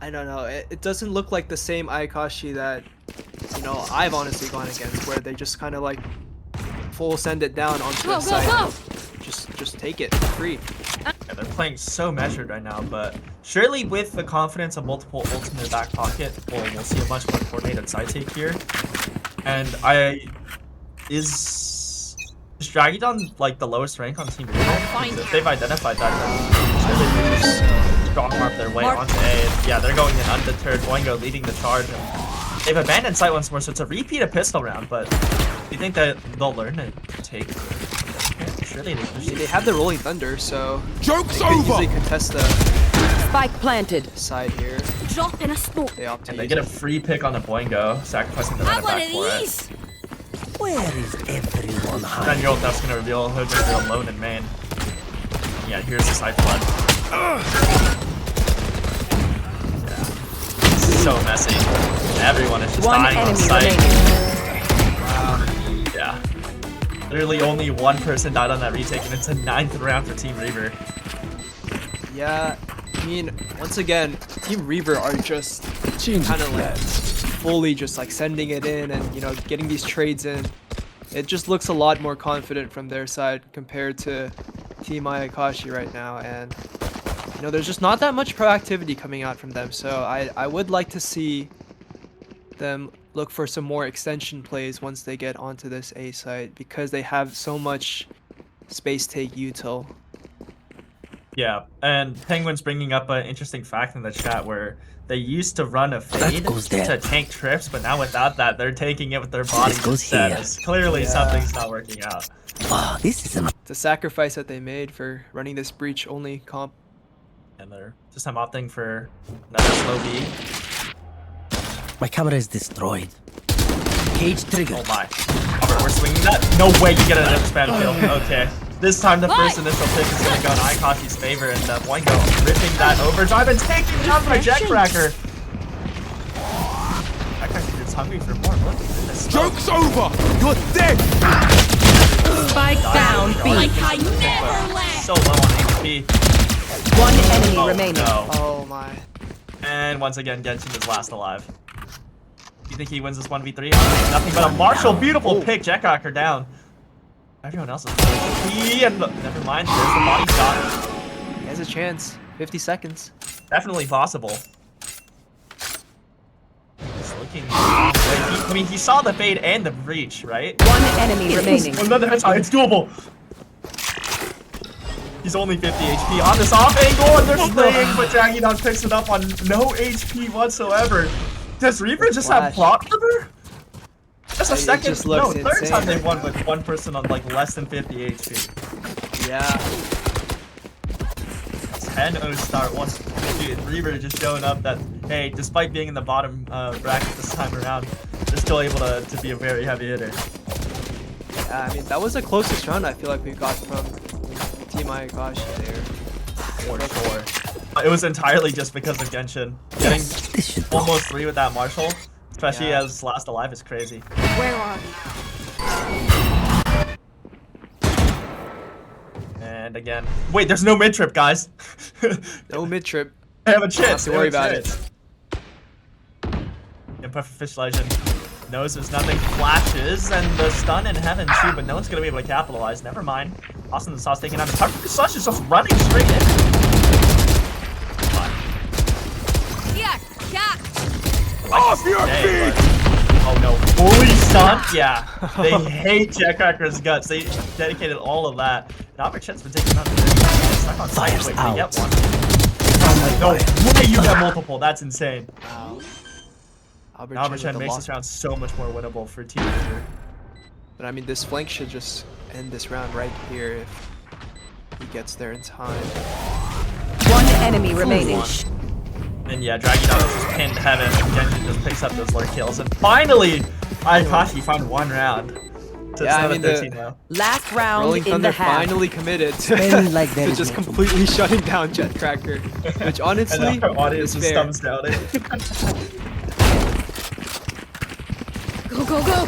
I don't know, it doesn't look like the same Ayakashi that, you know, I've honestly gone against, where they just kind of like full send it down onto the side. Just take it free. Yeah, they're playing so measured right now, but surely with the confidence of multiple ults in their back pocket, we'll see a much more coordinated side take here. And is Dragidon like the lowest rank on Team Reaver? If they've identified that, then surely they just strong mark their way onto A. And yeah, they're going in undeterred. Boingo leading the charge. And they've abandoned site once more, so it's a repeat of pistol round. But do you think that they'll learn to take? Surely They have the Rolling Thunder, so Joke's they could over. easily contest the Spike planted. side here. Drop in a smoke. They opt to And they use get a it. free pick on the Boingo, sacrificing the running Have one back of for it. these. Where is everyone hiding? 10-year-old Death's gonna reveal Hoodwinter alone in main. Yeah, here's the side flood. Yeah. So messy. Everyone is just One dying on enemy site. remaining. Yeah. Literally only one person died on that retake, and it's a 9th round for Team Reaver. Yeah, I mean, once again, Team Reaver are just Change kind of of like fully just like sending it in and, you know, getting these trades in. It just looks a lot more confident from their side compared to Team Ayakashi right now, and you know, there's just not that much proactivity coming out from them. So I would like to see them look for some more extension plays once they get onto this A site, because they have so much space take util. Yeah, and Penguin's bringing up an interesting fact in the chat where they used to run a fade goes there. to tank trips, but now without that, they're taking it with their bodies This goes instead. here. It's clearly something's not working out. Wow, this is an It's a sacrifice that they made for running this breach only comp. And they're just opting for another slow B. My camera is destroyed. Cage trigger. Oh my. Albert, we're swinging that? No way you get an expand kill. Okay. This time the first initial pick is going to go in Ayakashi's favor, and Boingo ripping that overdrive and taking down by Jetcracker. Ayakashi is hungry for more. Look at this. Joke's over. You're dead. Spike down B. Like I never left. So low on HP. One enemy Oh remaining. no. Oh my. And once again, Genshin is last alive. You think he wins this 1v3? Nothing but a Marshall. Beautiful pick. Jetcracker down. Everyone else is HP, and never mind. There's the body shot. He has a chance. 50 seconds. Definitely possible. Just looking. I mean, he saw the fade and the breach, right? One enemy remaining. Another headshot. It's doable. He's only 50 HP on this off angle, and they're spraying, but Dragon picks it up on no HP whatsoever. Does Reaver just have plot cover? Just a second. Just looks No, third insane. time they've won with one person on like less than 50 HP. Yeah. 10-0 start. Once dude, Reaver just showing up that, hey, despite being in the bottom bracket this time around, they're still able to be a very heavy hitter. Yeah, I mean, that was the closest run I feel like we got from Team Ayakashi there. For sure. It was entirely just because of Genshin. Getting This should do. almost 3 with that Marshall, especially Yeah. as last alive, is crazy. Where are we? And again, wait, there's no mid trip, guys. No mid trip. I have a chance. Don't have to worry about it. Imperfect Fish Legend knows there's nothing. Flashes and the stun in heaven too, but no one's gonna be able to capitalize. Never mind. Austin the Sauce taking out his Perfect Slash is just running straight in. Yeah, yeah. Off your feet! Oh no, fully stunned? Yeah. They hate Jetcracker's guts. They dedicated all of that. And Albert Chet's been taking out stuck on side. Wait, can we get one? No way you get multiple. That's insane. Wow. Albert Chen makes this round so much more winnable for Team Reaver. But I mean, this flank should just end this round right here if he gets there in time. One enemy remaining. And yeah, Dragon is just pinned heaven, and Genshin just picks up those lurk kills. And finally, Ayakashi found one round. So Yeah, it's I mean, 13 now. Last round Rolling in Thunder the half. finally committed Spelling like that to is just meant to be. completely shutting down Jetcracker, which honestly And our audience is just fair. thumbs down it. Go, go, go.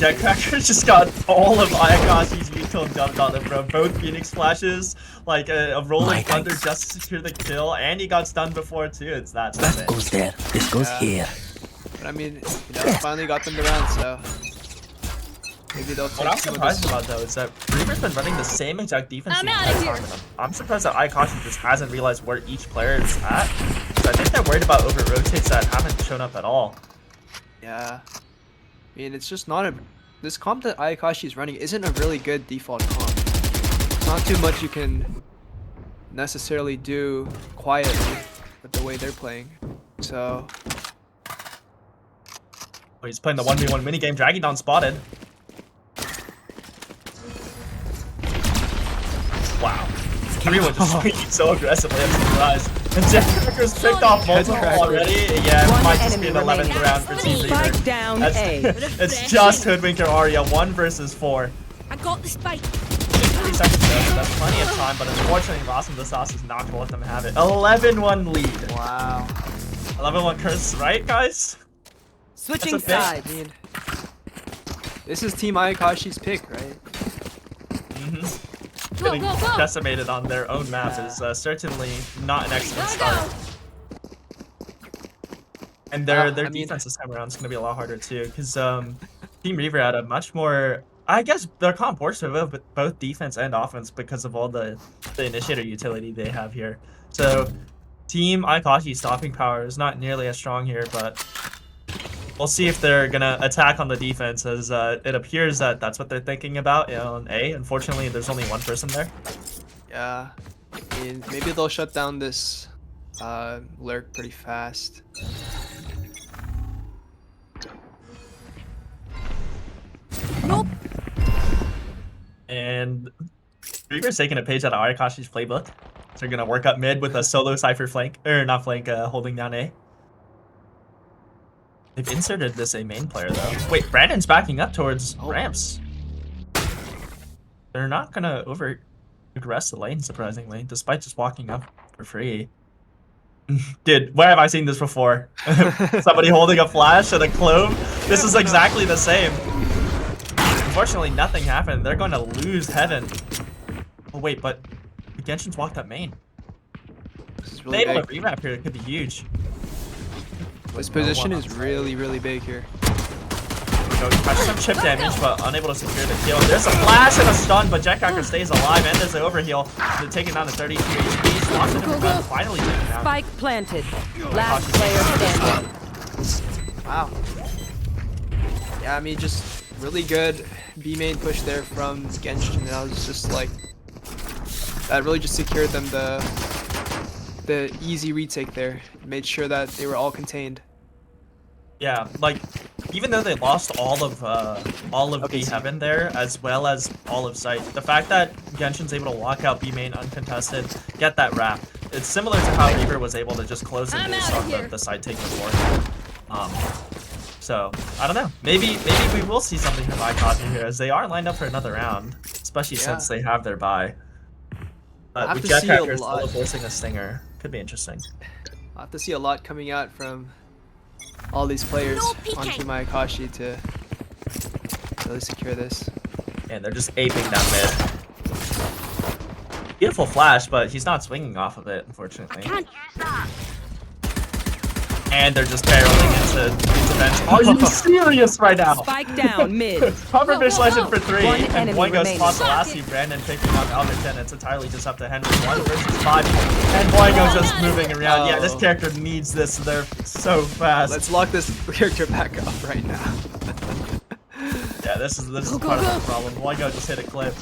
Jetcracker just got all of Ayakashi's vehicle dumped on him, bro. Both Phoenix flashes, like a rolling My thunder thanks. just to secure the kill, and he got stunned before too. It's that That sick. goes there. This goes Yeah. here. But I mean, finally got them to round, so maybe they'll take What I'm some of surprised this. about though is that Reaver's been running the same exact defense I'm the outta entire here. tournament. I'm surprised that Ayakashi just hasn't realized where each player is at. So I think they're worried about over rotates that haven't shown up at all. Yeah. I mean, it's just not a... This comp that Ayakashi is running isn't a really good default comp. It's not too much you can necessarily do quietly with the way they're playing. So, Oh, he's playing the 1v1 minigame. Dragidon spotted. Wow. Everyone just swinging so aggressively. I'm surprised. And Jetcracker's picked off multiple Jetcracker. already. Yeah, it One might just be enemy an 11th remaining. round for Team Reaver. Spike down That's, A. it's just Hoodwinker Arya, 1 versus 4. I got the spike. 30 seconds though, so that's plenty of time, but unfortunately, Awesome the Sauce is not going to let them have it. 11-1 lead. wow. 11-1 curse, right, guys? Switching That's a bit. I sides. mean, this is Team Ayakashi's pick, right? Mm-hmm. Go, Getting go, go. decimated on their own map is certainly not an excellent Gotta start. go. And their I mean- defense this time around is going to be a lot harder too, because Team Reaver had a much more, I guess their comp works for both defense and offense because of all the initiator utility they have here. So Team Ayakashi's stopping power is not nearly as strong here, but we'll see if they're going to attack on the defense, as it appears that that's what they're thinking about on A. Unfortunately, there's only one person there. Yeah. I mean, maybe they'll shut down this lurk pretty fast. Nope. And Reaver's taking a page out of Ayakashi's playbook. So they're gonna work up mid with a solo Cypher flank, or not flank, holding down A. They've inserted this A main player though. Wait, Brandon's backing up towards ramps. They're not gonna over aggress the lane, surprisingly, despite just walking up for free. Dude, where have I seen this before? Somebody holding a flash and a clove? This is exactly the same. Unfortunately, nothing happened. They're going to lose heaven. Oh wait, but Genshin's walked up main. This is They really able to big. rewrap here. It could be huge. This with no position one is on really, really big here. So he catches some chip damage, but unable to secure the kill. There's a flash and a stun, but Jetcracker stays alive, and there's an overheal. They're taking down to 32 HP. Lost in the finally taken down. Spike planted. Last player standing. Wow. Yeah, I mean, just really good B main push there from Genshin. That was just like, that really just secured them the easy retake there. Made sure that they were all contained. Yeah, like even though they lost all of Okay, B so- Heaven there, as well as all of Sight, the fact that Genshin's able to walk out B main uncontested, get that wrap, it's similar to how Reaver was able to just close the I'm boost outta on here. the side take before. So I don't know. Maybe we will see something from Ayakashi here, as they are lined up for another round, especially Yeah. since they have their bye. I'll But have with to see a Jetcracker lot. still forcing a stinger, could be interesting. I'll have to see a lot coming out from all these players No on peeking. Team Ayakashi to really secure this. And they're just aping that mid. Beautiful flash, but he's not swinging off of it, unfortunately. Can't. And they're just barreling into bench. Are you serious right now? Spike down mid. Pufferfish Go, go, Legend go. for 3, One and enemy Boy goes remaining. Fossilasi, Brandon picking up Albert 10. It's entirely just up to Henry. 1 versus 5. And Boygo just moving around. Yeah, this Oh. character needs this. They're so fast. Let's lock this character back up right now. Yeah, this is Go, go, part of go. the problem. Boygo just hit a clip.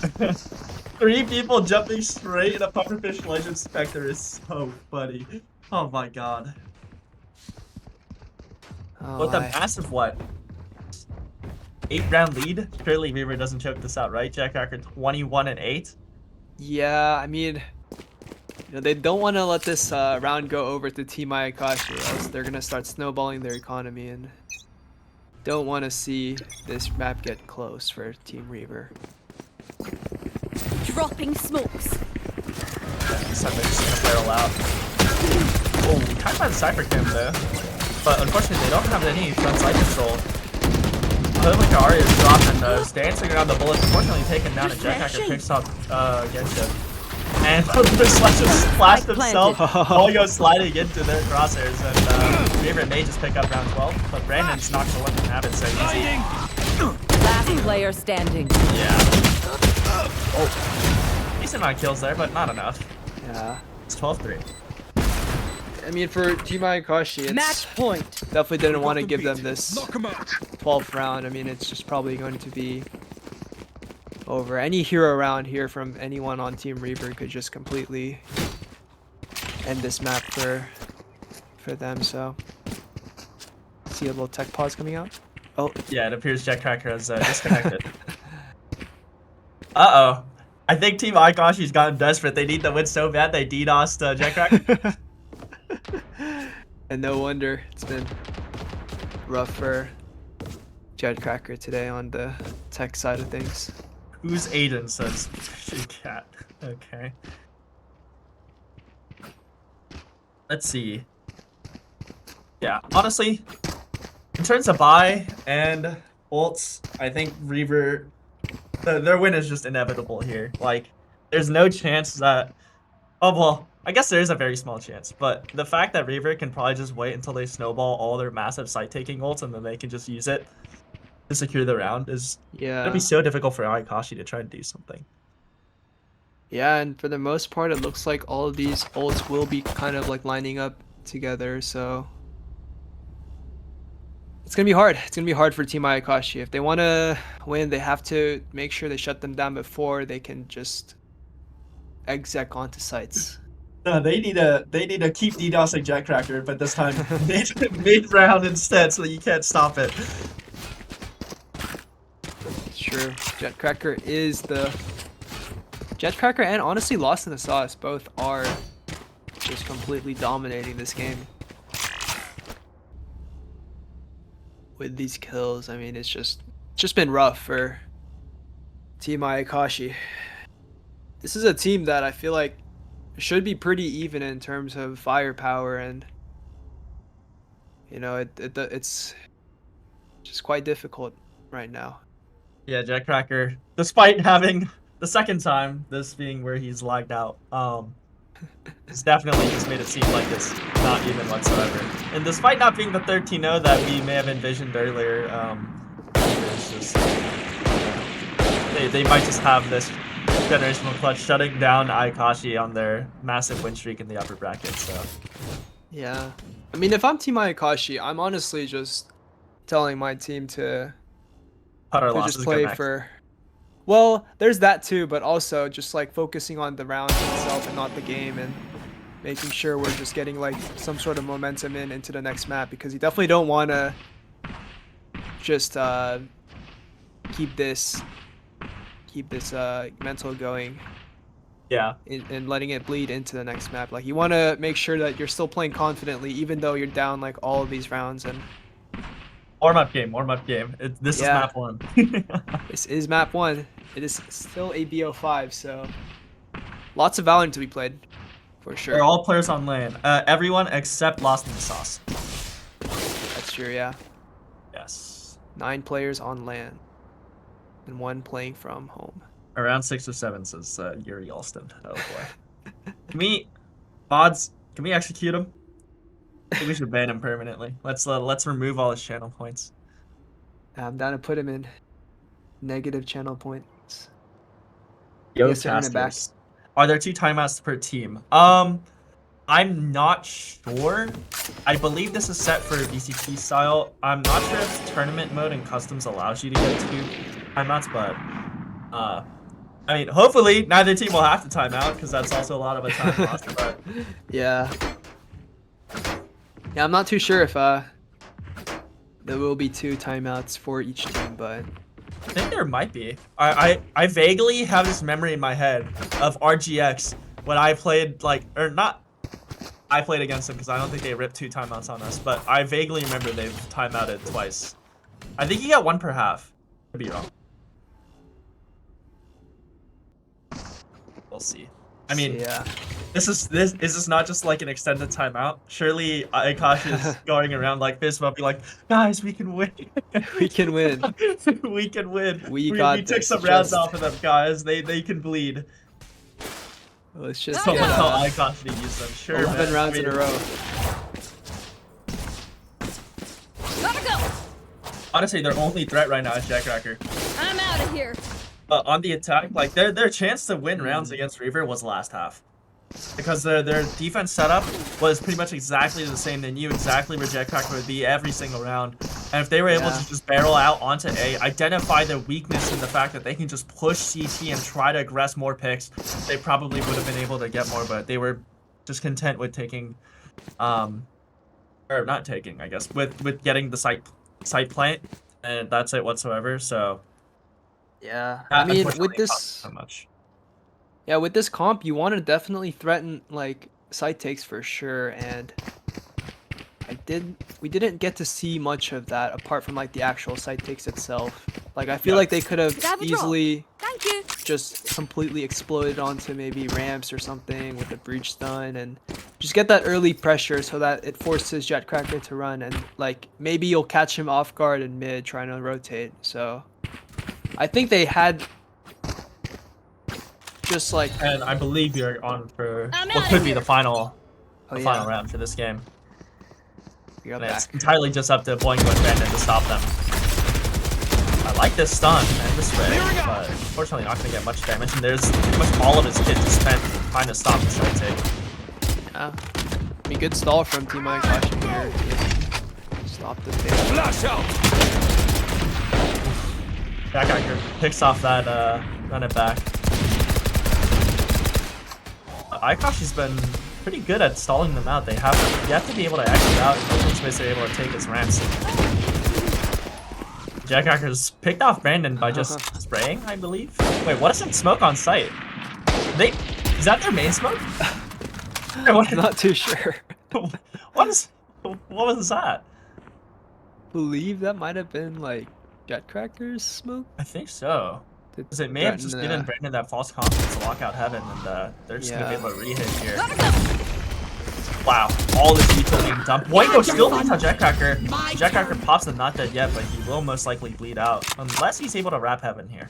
3 people jumping straight in a Pufferfish Legend Spectre is so funny. Oh my god. Oh, With a my. massive what? 8-round lead? Surely Reaver doesn't choke this out, right? Jetcracker 21-8. Yeah, I mean, they don't want to let this round go over to Team Ayakashi, or else they're gonna start snowballing their economy, and don't want to see this map get close for Team Reaver. Dropping smokes. Cypher just gonna barrel out. Oh, we kind of had Cypher Cam there. But unfortunately, they don't have any front side control. Kari is dropping those, dancing around the bullets, unfortunately taken down, and Jetcracker picks up Genshin. And Pufferfish Legend splashed himself. Boygo sliding into their crosshairs, and Reaver may just pick up round 12, but Brandon's not gonna let them have it so easy. Last player standing. Yeah. Oh. Decent amount of kills there, but not enough. Yeah, It's 12-3. I mean, for Team Ayakashi, it's Match point. definitely didn't want to give them this 12th round. I mean, it's just probably going to be over. Any hero round here from anyone on Team Reaver could just completely end this map for them. So, see a little tech pause coming out. Oh, Yeah, it appears Jetcracker has disconnected. Uh-oh. I think Team Ayakashi's gotten desperate. They need the win so bad they DDoSed Jetcracker. and no wonder it's been rough for Jetcracker today on the tech side of things. Who's Aiden, says Fishy Cat. Okay. Let's see. Yeah, honestly, in terms of buy and ults, I think Reaver, their win is just inevitable here. Like, there's no chance that... Oh, well, I guess there is a very small chance, but the fact that Reaver can probably just wait until they snowball all their massive site-taking ults and then they can just use it to secure the round is Yeah. gonna be so difficult for Ayakashi to try and do something. Yeah, and for the most part, it looks like all of these ults will be kind of like lining up together, so it's gonna be hard. It's gonna be hard for Team Ayakashi. If they want to win, they have to make sure they shut them down before they can just exec onto sites. No, they need to keep DDoSing Jetcracker, but this time mid round instead, so that you can't stop it. Sure, Jetcracker is the Jetcracker, and honestly, Lost in the Sauce both are just completely dominating this game with these kills. I mean, it's just been rough for Team Ayakashi. This is a team that I feel like should be pretty even in terms of firepower, and you know, it's just quite difficult right now. Yeah, Jetcracker, despite having the second time, this being where he's lagged out, It's definitely just made it seem like it's not even whatsoever. And despite not being the 13-0 that we may have envisioned earlier, it's just they might just have this generational clutch shutting down Ayakashi on their massive win streak in the upper bracket. So Yeah. I mean, if I'm Team Ayakashi, I'm honestly just telling my team to cut our to losses, just go play next. for. Well, there's that too, but also just like focusing on the round itself and not the game, and making sure we're just getting like some sort of momentum into the next map, because you definitely don't want to just keep this mental going Yeah. and letting it bleed into the next map. Like, you want to make sure that you're still playing confidently even though you're down like all of these rounds. And Warm-up game. This is Yeah. map 1. this is map 1. It is still a BO5, so lots of Valorant to be played for sure. They're all players on lane. Everyone except Lost in the Sauce. That's true, yeah. Yes. 9 players on LAN and 1 playing from home. Around 6 or 7 says Yuri Alston. Oh boy. Can we execute him? I think we should ban him permanently. Let's remove all his channel points. I'm down to put him in negative channel points. Yo, Yes, sir, run it back. casters. Are there 2 timeouts per team? I'm not sure. I believe this is set for VCT style. I'm not sure if tournament mode and customs allows you to get 2 timeouts, but I mean, hopefully neither team will have to timeout, because that's also a lot of a time lost. But Yeah. Yeah, I'm not too sure if there will be 2 timeouts for each team, but I think there might be. I vaguely have this memory in my head of RGX when I played I played against them, because I don't think they ripped 2 timeouts on us, but I vaguely remember they've timeouted twice. I think you get 1 per half. Could be wrong. We'll see. I mean, yeah. is this not just like an extended timeout? Surely Ayakashi is going around like this, but be like, guys, we can win. We can win. We can win. We We got took this. some rounds Just- off of them, guys. They can bleed. Let's just Someone get, tell Ayakashi to use them. Sure, 11 man. rounds in a row. Gotta go. Honestly, their only threat right now is Jackracker. I'm out of here. But on the attack, like their chance to win rounds against Reaver was last half, because their defense setup was pretty much exactly the same. They knew exactly where Jackracker would be every single round, and if they were able Yeah. to just barrel out onto A, identify the weakness in the fact that they can just push CT and try to aggress more picks, they probably would have been able to get more. But they were just content with taking, or not taking, I guess, with getting the site plant, and that's it whatsoever. So. Yeah. That I mean, unfortunately with this costs so much. Yeah, with this comp, you want to definitely threaten like side takes for sure, and we didn't get to see much of that apart from like the actual side takes itself. Like, I feel Yeah. like they could have Could I have a drop? easily Thank you. just completely exploded onto maybe ramps or something with a breach stun, and just get that early pressure so that it forces Jetcracker to run, and like maybe you'll catch him off guard in mid trying to rotate. So I think they had just like And I believe you're on for I'm what outta could be here. the final oh, final yeah, round for this game. you're And back. it's entirely just up to Boing and Bandit to stop them. I like this stun and this spray, but unfortunately not going to get much damage. And there's pretty much all of his kit to spend trying to stop the side take. Yeah. I mean, good stall from Team Ayakashi here. Yeah. Stop the take. Flash out! Jackracker picks off that run it back. Ayakashi's been pretty good at stalling them out. You have to be able to exit out in which ways they're able to take his ramps. Jackracker's picked off Brandon by just spraying, I believe. Wait, what is that smoke on site? Is that their main smoke? I'm not too sure. What was that? Believe that might have been like Jetcracker's smoke. I think so. to Because it may have threaten, just given Brandon that false confidence to lock out Heaven, and they're just gonna be Yeah. able to re-hit here. Gotta go. Wow, all this detail being dumped. Boingo still beats on Jetcracker. Jetcracker pops the not dead yet, but he will most likely bleed out. Unless he's able to wrap Heaven here.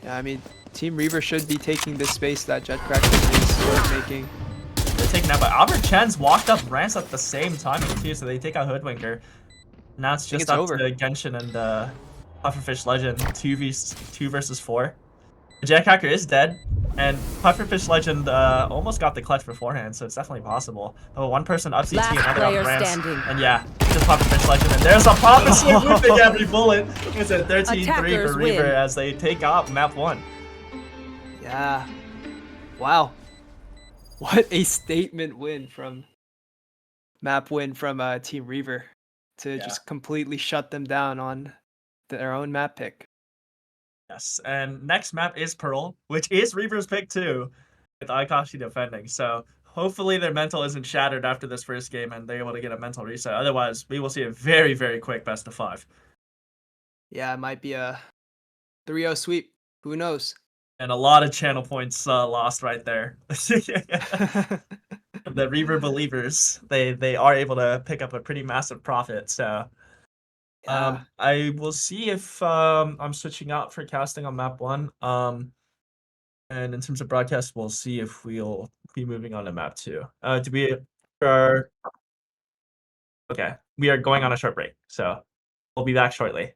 Yeah, I mean, Team Reaver should be taking this space that Jetcracker is making. They're taking out, but Albert Chen's walked up ramps at the same time too, so they take out Hoodwinker. Now it's think just it's up over. to Genshin and Pufferfish Legend 2 versus 4. Jackhacker is dead, and Pufferfish Legend almost got the clutch beforehand, so it's definitely possible. But one person up CT, Last another player up ramps, standing. and yeah, just Pufferfish Legend, and there's a prophecy of whipping every bullet. It's a 13-3 Attackers for Reaver win. as they take out map 1. Yeah. Wow. What a statement win from Team Reaver to just completely shut them down on their own map pick. Yes, and next map is Pearl, which is Reaver's pick too, with Ayakashi defending. So hopefully their mental isn't shattered after this first game and they're able to get a mental reset. Otherwise, we will see a very, very quick best of 5. Yeah, it might be a 3-0 sweep. Who knows? And a lot of channel points lost right there. The Reaver believers, they are able to pick up a pretty massive profit. So Yeah. I will see if I'm switching out for casting on map 1. And in terms of broadcast, we'll see if we'll be moving on to map 2. Do we are okay? We are going on a short break, so we'll be back shortly.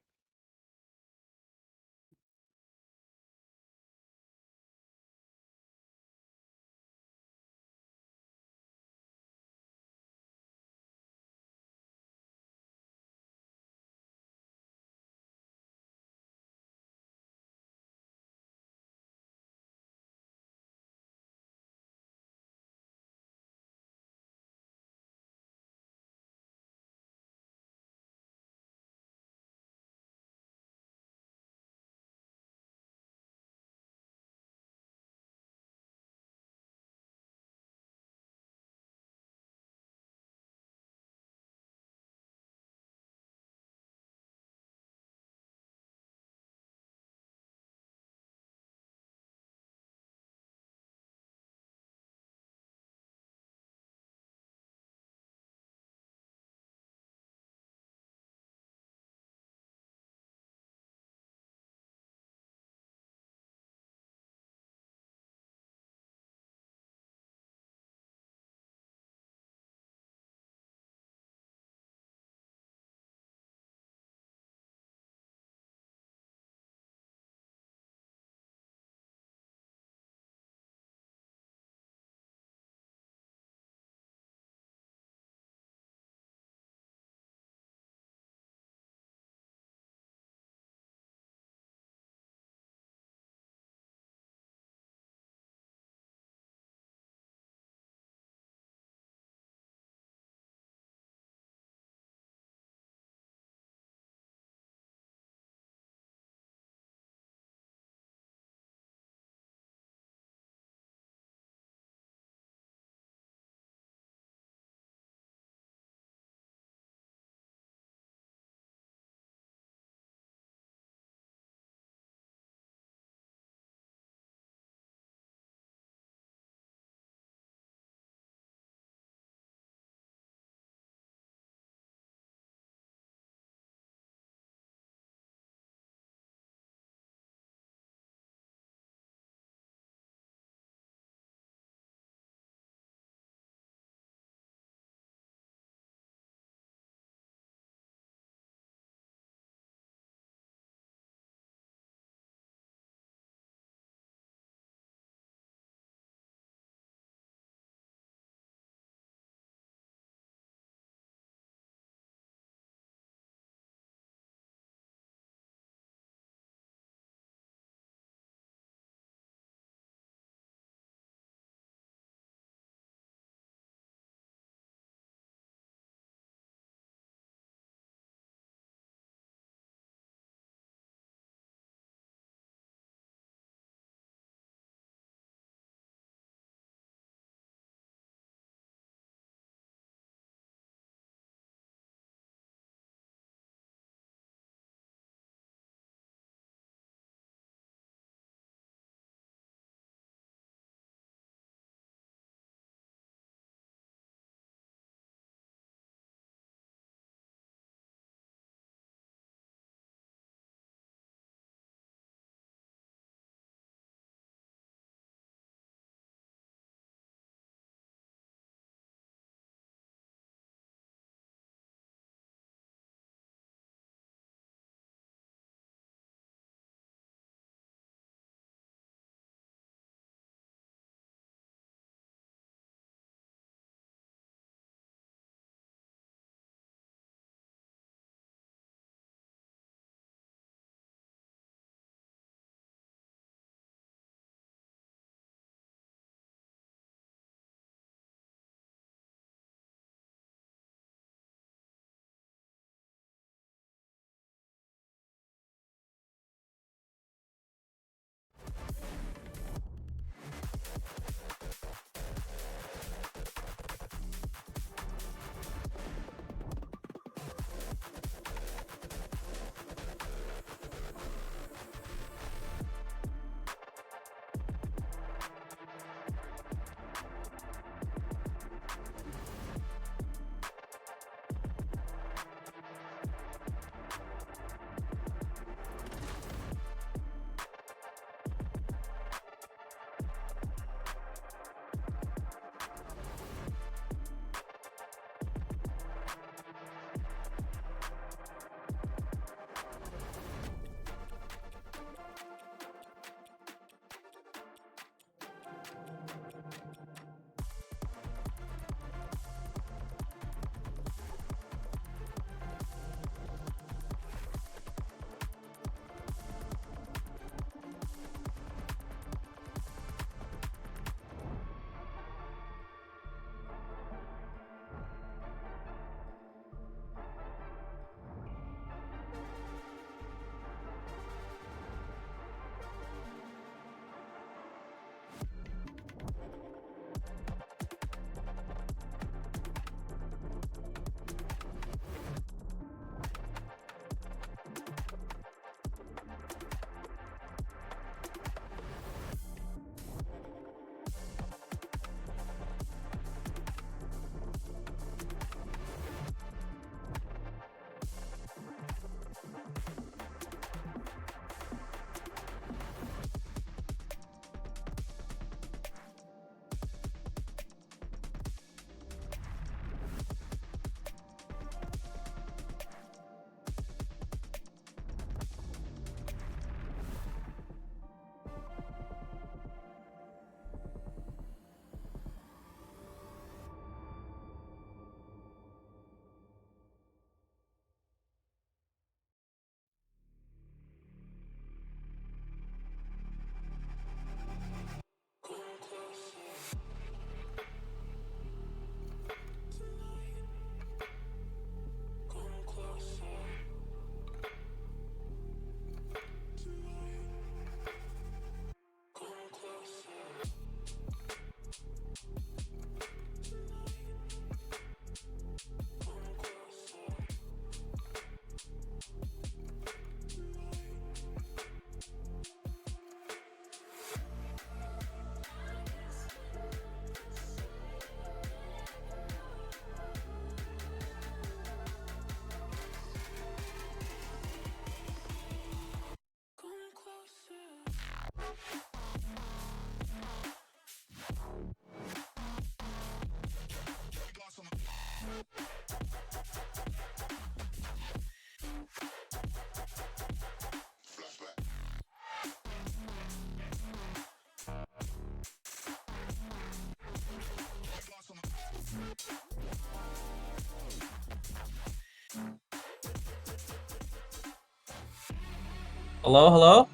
Hello.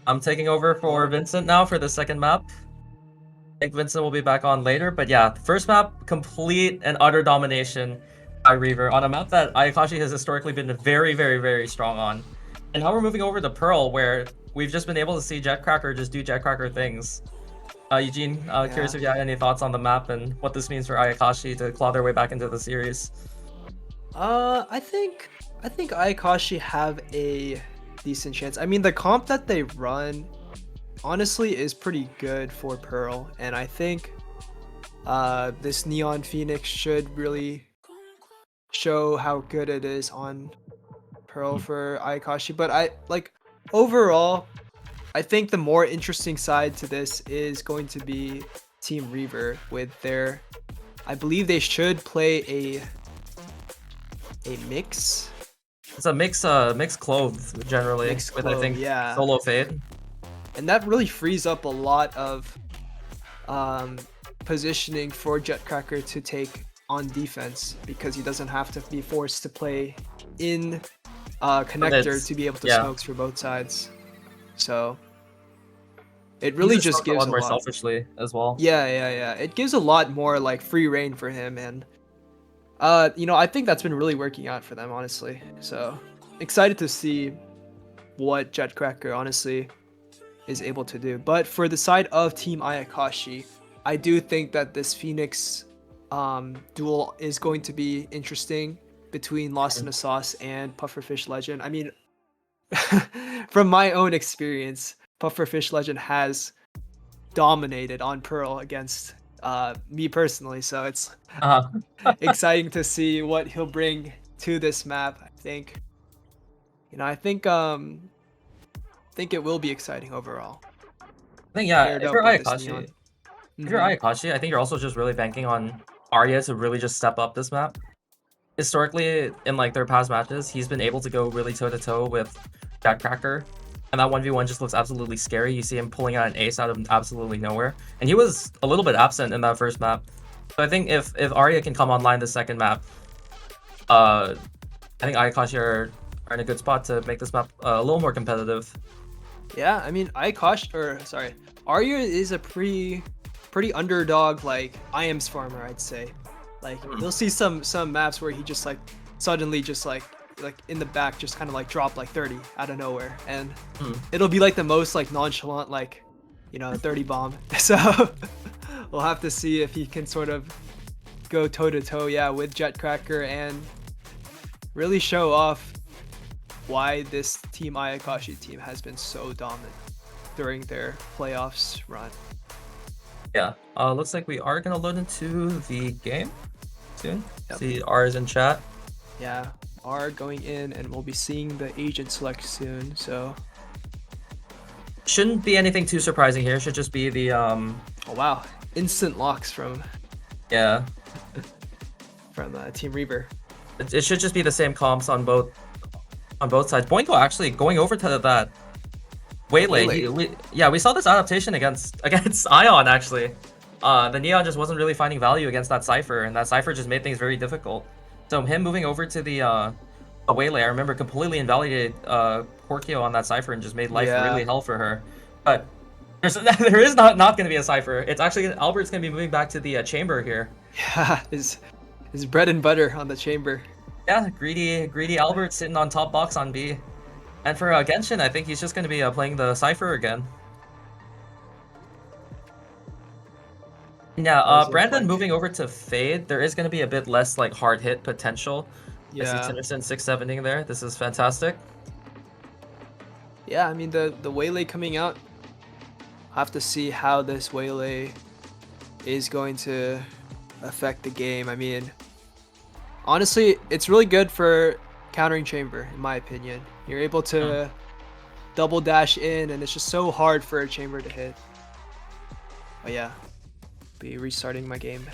I'm taking over for Vincent now for the second map. I think Vincent will be back on later, but yeah, the first map, complete and utter domination by Reaver on a map that Ayakashi has historically been very strong on. And now we're moving over to Pearl, where we've just been able to see Jetcracker just do Jetcracker things. Eugene, curious if you had any thoughts on the map and what this means for Ayakashi to claw their way back into the series. I think Ayakashi have a decent chance. I mean, the comp that they run honestly is pretty good for Pearl, and I think this Neon Phoenix should really show how good it is on Pearl for Ayakashi. But overall, I think the more interesting side to this is going to be Team Reaver with their, I believe they should play a mix. It's a mixed clothes generally, Mixed with clove, I think yeah. solo fade. And that really frees up a lot of positioning for Jetcracker to take on defense, because he doesn't have to be forced to play in connector to be able to smokes for both sides. So it really just gives a lot more selfishly as well. Yeah. It gives a lot more like free reign for him, and I think that's been really working out for them, honestly. So excited to see what Jetcracker honestly is able to do. But for the side of Team Ayakashi, I do think that this Phoenix duel is going to be interesting between Lost in the Sauce and Pufferfish Legend. I mean, from my own experience, Pufferfish Legend has dominated on Pearl against me personally, so it's exciting to see what he'll bring to this map. I think it will be exciting overall. I think if you're Ayakashi, I think you're also just really banking on Arya to really just step up this map. Historically, in like their past matches, he's been able to go really toe-to-toe with Jetcracker, and that 1v1 just looks absolutely scary. You see him pulling out an ace out of absolutely nowhere, and he was a little bit absent in that first map. So I think if Arya can come online the second map, I think Ayakashi are in a good spot to make this map a little more competitive. Yeah, I mean, Arya is a pretty underdog, like IM's farmer, I'd say. Like you'll see some maps where he just like suddenly just like in the back just kind of like drop like 30 out of nowhere, and it'll be like the most like nonchalant 30 bomb. So we'll have to see if he can sort of go toe to toe with Jetcracker and really show off why this Team Ayakashi team has been so dominant during their playoffs run. Yeah, looks like we are gonna load into the game soon. Yep. See R is in chat. Yeah, R going in, and we'll be seeing the agent select soon. So shouldn't be anything too surprising here. Should just be the oh wow, instant locks from Team Reaver. It should just be the same comps on both sides. Boingo actually going over to that Waylay. We saw this adaptation against Ion actually. The Neon just wasn't really finding value against that Cypher, and that Cypher just made things very difficult. So him moving over to the Waylay, I remember completely invalidated Porkio on that Cypher and just made life really hell for her. But there is not going to be a Cypher. It's actually Albert's going to be moving back to the chamber here. Yeah, his bread and butter on the chamber. Yeah, greedy Albert sitting on top box on B. And for Genshin, I think he's just going to be playing the Cypher again. Yeah, Brandon moving over to Fade, there is going to be a bit less like hard hit potential. Yeah. I see Tinnerson 6-7ing there. This is fantastic. Yeah, I mean the Waylay coming out. I'll have to see how this Waylay is going to affect the game. I mean, honestly, it's really good for countering chamber, in my opinion. You're able to double dash in, and it's just so hard for a chamber to hit. But yeah, be restarting my game.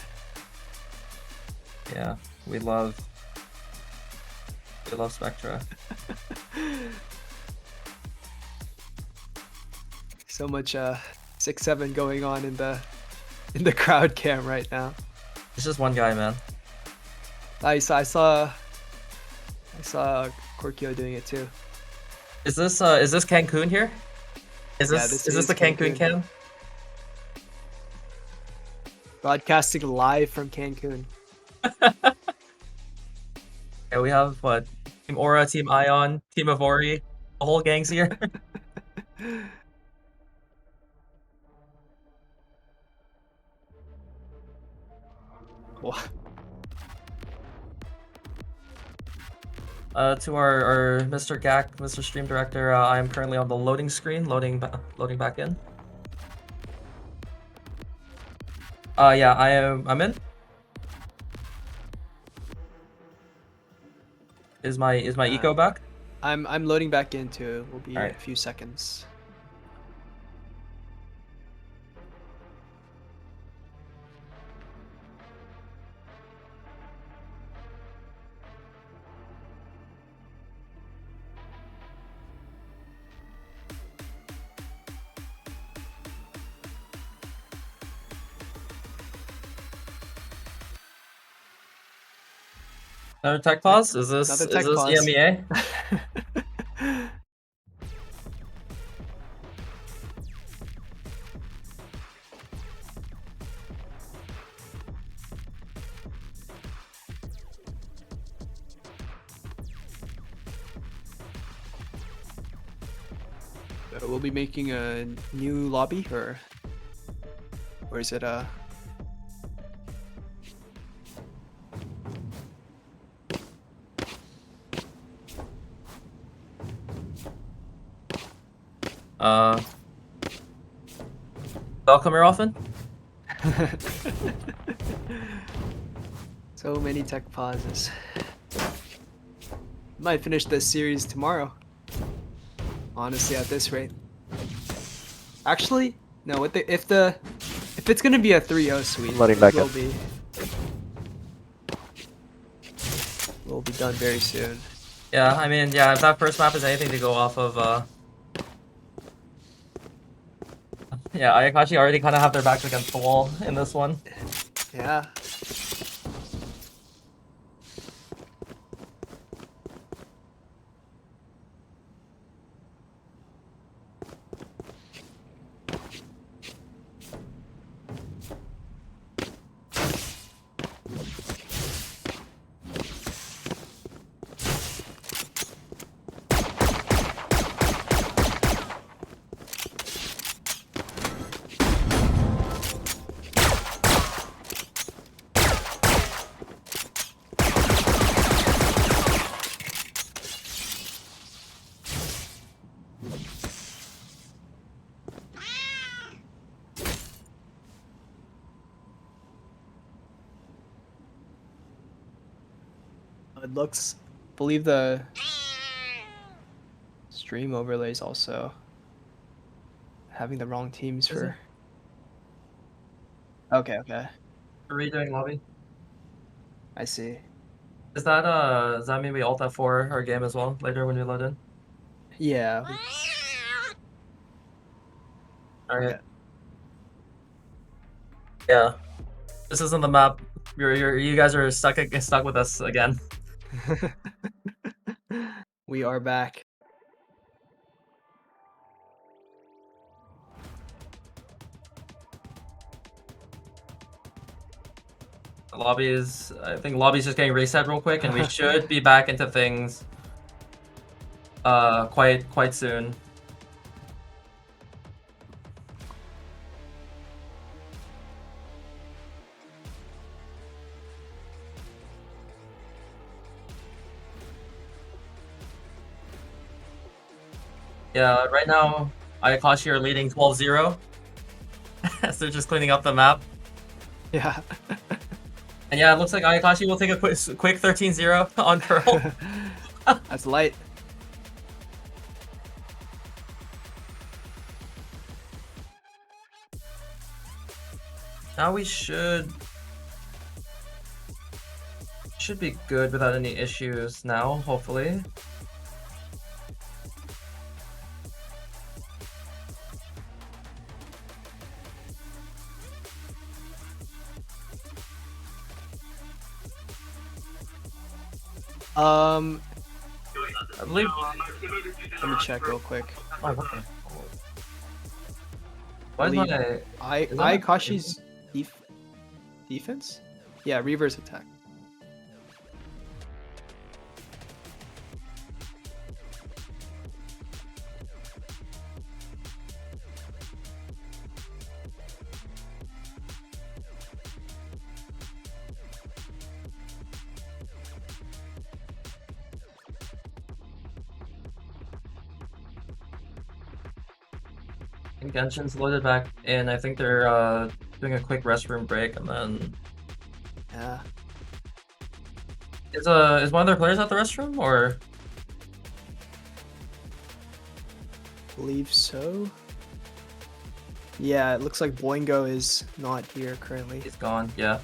Yeah, we love Spectra. So much 6-7 going on in the crowd cam right now. It's just one guy, man. I saw I saw Korkio doing it too. Is this Cancun here? Is Yeah, this this is this is the Cancun Cancun. cam? Broadcasting live from Cancun. Yeah, we have what? Team Aura, Team Ion, Team Avori, the whole gang's here. Wow. To our Mr. Gak, Mr. Stream Director, I am currently on the loading screen, loading back in. Yeah, I'm in. Is my eco back? I'm loading back into. Will be Alright. a few seconds. Another tech pause? Is this Another tech pause. EMEA? We'll be making a new lobby, or is it I'll come here often? So many tech pauses. Might finish this series tomorrow. Honestly, at this rate. Actually, no. If it's gonna be a 3-0 sweep, Loading back we'll up. we'll be done very soon. Yeah, I mean, yeah, if that first map is anything to go off of, yeah, Ayakashi already kind of have their backs against the wall in this one. Yeah. It looks, believe the stream overlays also having the wrong teams Is for. Okay, Redoing lobby. I see. Does that mean we alt F4 our game as well later when we load in? Yeah. Alright. Yeah. This isn't the map. You guys are stuck with us again. We are back. I think lobby's just getting reset real quick, and we should be back into things quite soon. Yeah, right now Ayakashi are leading 12-0. So they're just cleaning up the map. Yeah. And yeah, it looks like Ayakashi will take a quick 13-0 on Pearl. That's light. Now we should be good without any issues now, hopefully. I believe. Let me check real quick. Oh, what the? Why is believe- my is that my- Ayakashi's defense? Yeah, Reaver's attack. Genshin's loaded back in. I think they're doing a quick restroom break, and then Yeah. is one of their players at the restroom, or Believe so. Yeah, it looks like Boingo is not here currently. he's gone? Yeah.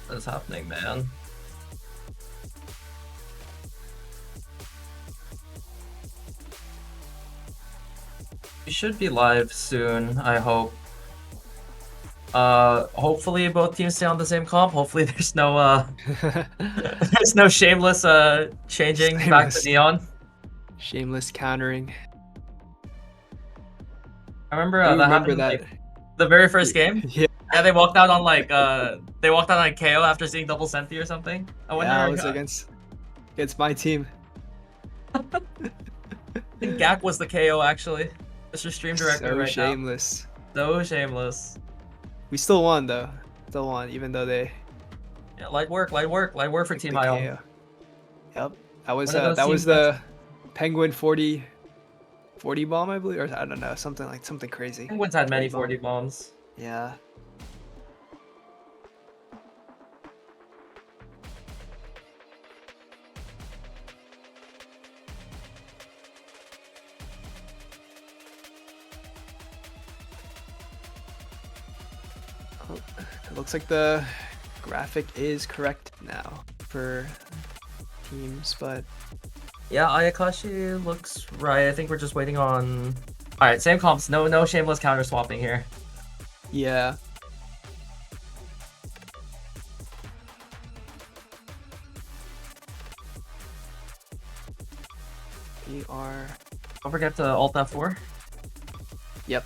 What is happening, man? We should be live soon, I hope. Hopefully both teams stay on the same comp. Hopefully there's no there's no shameless changing back to Shameless. Neon. Shameless countering. I remember I that remember happened that. like the very first game. Yeah, Yeah, they walked out on like they walked out on KO after seeing double Senti or something. I wonder. yeah, it was against my team. I think Gak was the KO actually. Mr. Stream Director So right shameless. now. So shameless. We still won though. Still won, even though they Yeah, light work for Team the Ion. KO. Yep. That was One of those that was teams the Penguin 40 bomb, I believe, or I don't know, something crazy. Penguins had many 40 40 bombs. Yeah. Oh, it looks like the graphic is correct now for teams, but Yeah, Ayakashi looks right. I think we're just waiting on. All right, same comps. No shameless counter swapping here. yeah. We are. Don't forget to alt F4. Yep.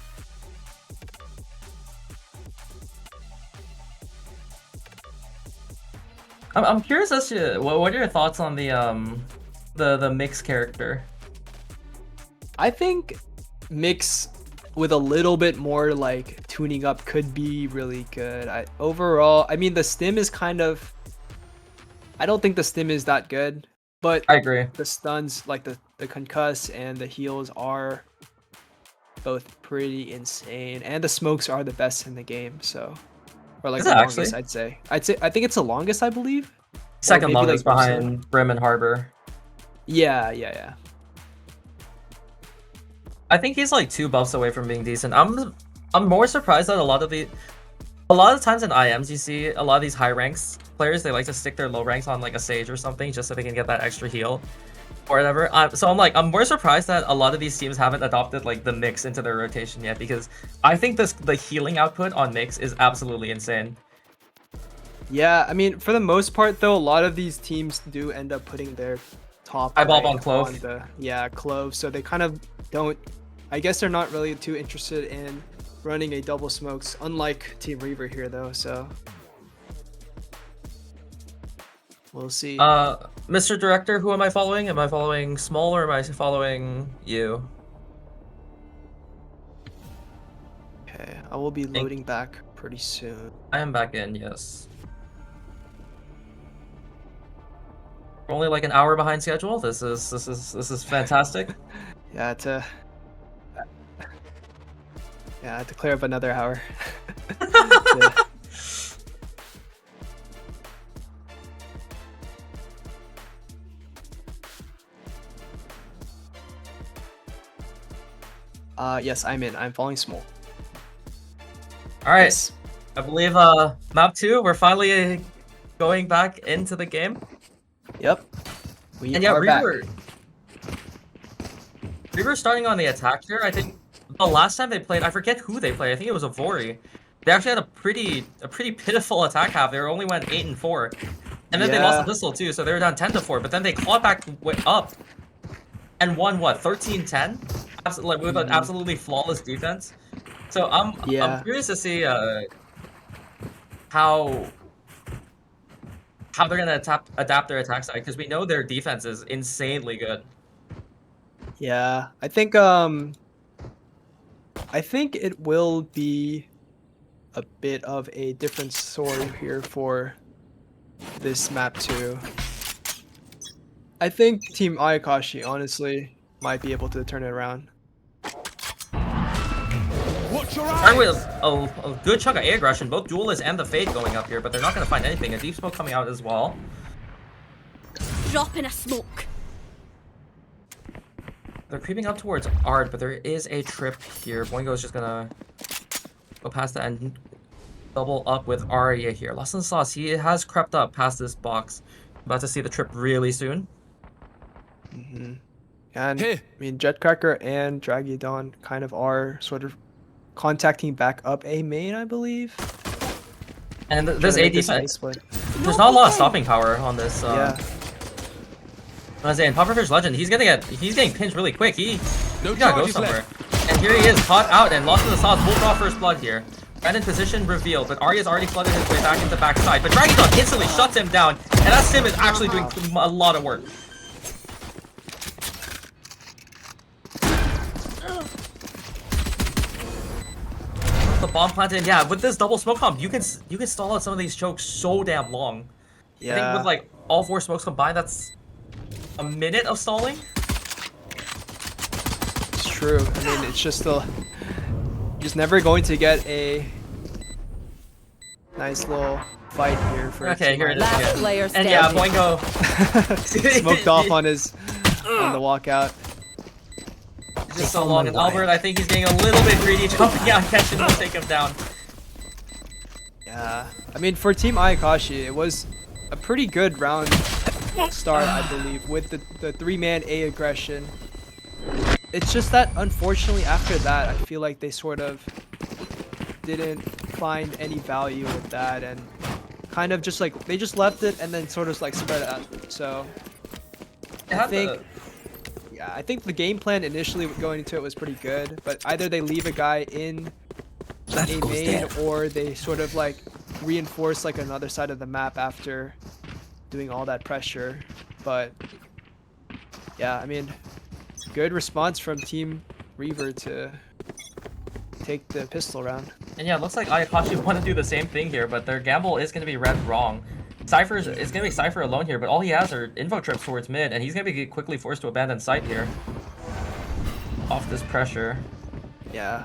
I'm curious as to what are your thoughts on the mix character? I think mix with a little bit more like tuning up could be really good. Overall, I mean the stim is kind of. I don't think the stim is that good, but I agree. the stuns, like the concuss and the heals, are both pretty insane, and the smokes are the best in the game. So, or like Is the it longest, actually? I'd say I think it's the longest, I believe. Second maybe, longest like, behind Brim and Harbor. Yeah. I think he's like 2 buffs away from being decent. I'm more surprised that a lot of times in IMs you see a lot of these high ranks players, they like to stick their low ranks on like a Sage or something just so they can get that extra heal or whatever. So I'm more surprised that a lot of these teams haven't adopted like the mix into their rotation yet, because I think the healing output on mix is absolutely insane. Yeah, I mean, for the most part, though, a lot of these teams do end up putting their top Eyeball right on Clove. Clove. So they kind of don't. I guess they're not really too interested in running a double smokes, unlike Team Reaver here, though. So we'll see. Mr. Director, who am I following? Am I following Small or am I following you? Okay, I will be loading back pretty soon. I am back in, yes. We're only like an hour behind schedule. This is fantastic. Yeah, I had to clear up another hour. Yes, I'm in. I'm following Small. All right. Yes. I believe map 2, we're finally going back into the game. Yep. We And yeah, are back. Reaver starting on the attack here. I think the last time they played, I forget who they played. I think it was Avori. They actually had a pretty pitiful attack half. They only went 8 and 4, and then they lost the Yeah. pistol too, so they were down 10 to 4. But then they clawed back up and won what 13-10, like with an absolutely flawless defense. So I'm curious to see how they're gonna adapt their attack side, because we know their defense is insanely good. Yeah, I think it will be a bit of a different story here for this map too. I think Team Ayakashi honestly might be able to turn it around. Starting with a good chunk of A aggression, both Duelist and the Fade going up here, but they're not gonna find anything. A deep smoke coming out as well. Drop in a smoke. They're creeping up towards Art, but there is a trip here. Boingo is just gonna go past that and double up with Arya here. Lost in the Sauce, he has crept up past this box. About to see the trip really soon. And I mean, Jetcracker and Dragidon kind of are sort of contacting back up A main, I believe. And this Trying to make AD this side, nice split. there's not a lot of stopping power on this. Yeah. I was saying, Pufferfish Legend, he's getting pinched really quick. He gotta go somewhere. And here he is, caught out and lost in the sauce. Will draw first blood here. Brandon position revealed, but Arya's already flooded his way back into backside. But Dragidon instantly shuts him down, and that Sim is actually doing a lot of work. The bomb planted, and yeah, with this double smoke comp, you can stall out some of these chokes so damn long. I think with like all 4 smokes combined, that's a minute of stalling. It's true. I mean, it's just still just never going to get a nice little fight here for Okay, here it is Last again. player And yeah, standing. Boingo smoked off on the walkout. just so long. And Albert, I think he's getting a little bit greedy, jumping out, catching him, take him down. Yeah, I mean, for Team Ayakashi, it was a pretty good round start, I believe, with the 3-man A aggression. It's just that, unfortunately, after that, I feel like they sort of didn't find any value with that, and kind of just like, they just left it and then sort of like spread it out. So, I think the game plan initially going into it was pretty good, but either they leave a guy in a main or they sort of like reinforce like another side of the map after doing all that pressure. But yeah, I mean, good response from Team Reaver to take the pistol round. And yeah, it looks like Ayakashi want to do the same thing here, but their gamble is going to be read wrong. It's going to be Cypher alone here, but all he has are info trips towards mid, and he's going to be quickly forced to abandon site here. Off this pressure. Yeah.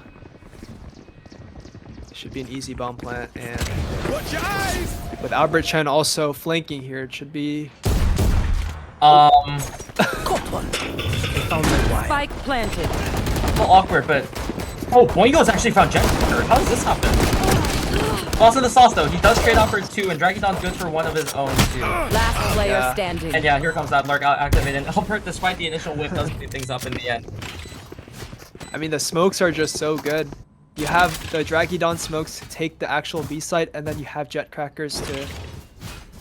Should be an easy bomb plant, and with Albert Chen also flanking here, it should be Spike planted. a little awkward, but Boingo's actually found Jetcracker. How does this happen? Also the sauce though, he does trade off for 2, and Dragidon's good for 1 of his own too. Last player Yeah. standing. And yeah, here comes that Lurk activated. And Albert, despite the initial whip, does clean things up in the end. I mean, the smokes are just so good. You have the Dragidon smokes to take the actual B site, and then you have Jetcrackers to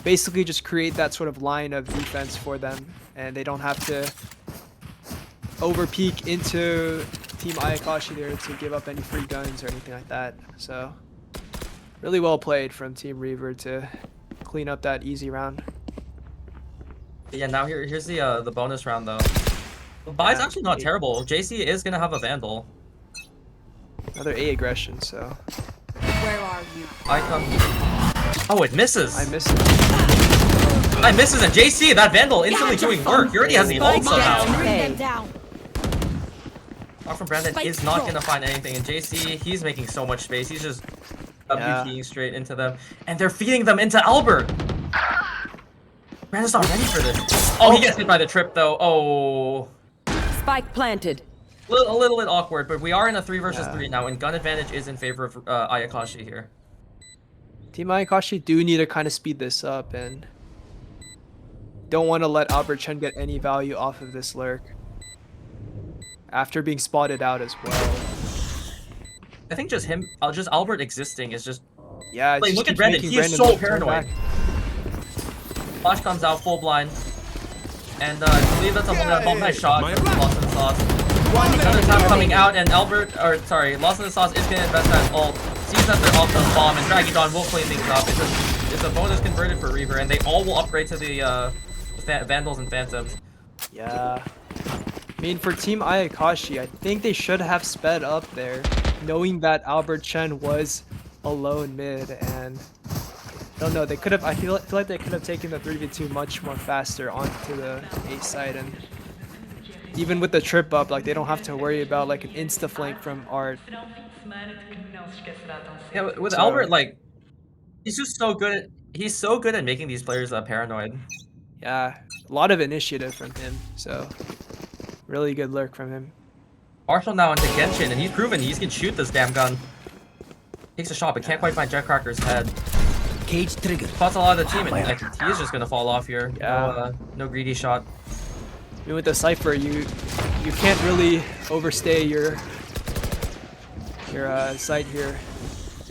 basically just create that sort of line of defense for them, and they don't have to over peek into Team Ayakashi there to give up any free guns or anything like that. So really well played from Team Reaver to clean up that easy round. Yeah, now here's the bonus round though. The buy's actually not terrible. JC is gonna have a Vandal. Another A aggression, so Where are you? I come. Oh, it misses. I missed it. I misses, and JC, that Vandal instantly doing work. He already has the ult somehow. down. Bring them down. Off from Brandon is not gonna find anything, and JC, he's making so much space. He's just WPing straight into them, and they're feeding them into Albert. Brandon's not ready for this. Oh, he gets hit by the trip though. Oh. Spike planted. A little bit awkward, but we are in a 3 versus 3 now, and gun advantage is in favor of Ayakashi here. Team Ayakashi do need to kind of speed this up and don't want to let Albert Chen get any value off of this lurk after being spotted out as well. I think just him, just Albert existing is just. Yeah, Like, just look at keeps Brandon. making He is Brandon so look turned paranoid. back. Flash comes out full blind, and I believe that's a bomb nice shot. Lost in the sauce. Another time coming out, and Lost in the sauce is gonna invest that ult. Sees that they're off the bomb, and Dragidon will clean things up. It's a bonus converted for Reaver, and they all will upgrade to the Vandals and Phantoms. Yeah. I mean, for Team Ayakashi, I think they should have sped up there, knowing that Albert Chen was alone mid, and I don't know, they could have. I feel like they could have taken the 3v2 much more faster onto the A side, and even with the trip up, like they don't have to worry about like an insta flank from Art. Yeah, with So- Albert, like he's just so good. He's so good at making these players paranoid. Yeah, a lot of initiative from him, so really good lurk from him. Marshall now into Genshin, and he's proven he can shoot this damn gun. Takes a shot, but can't quite find Jetcracker's head. Cage trigger. Spots a lot of the team, and like, he is just gonna fall off here. Yeah. No greedy shot. I mean, with the Cypher, you can't really overstay your sight here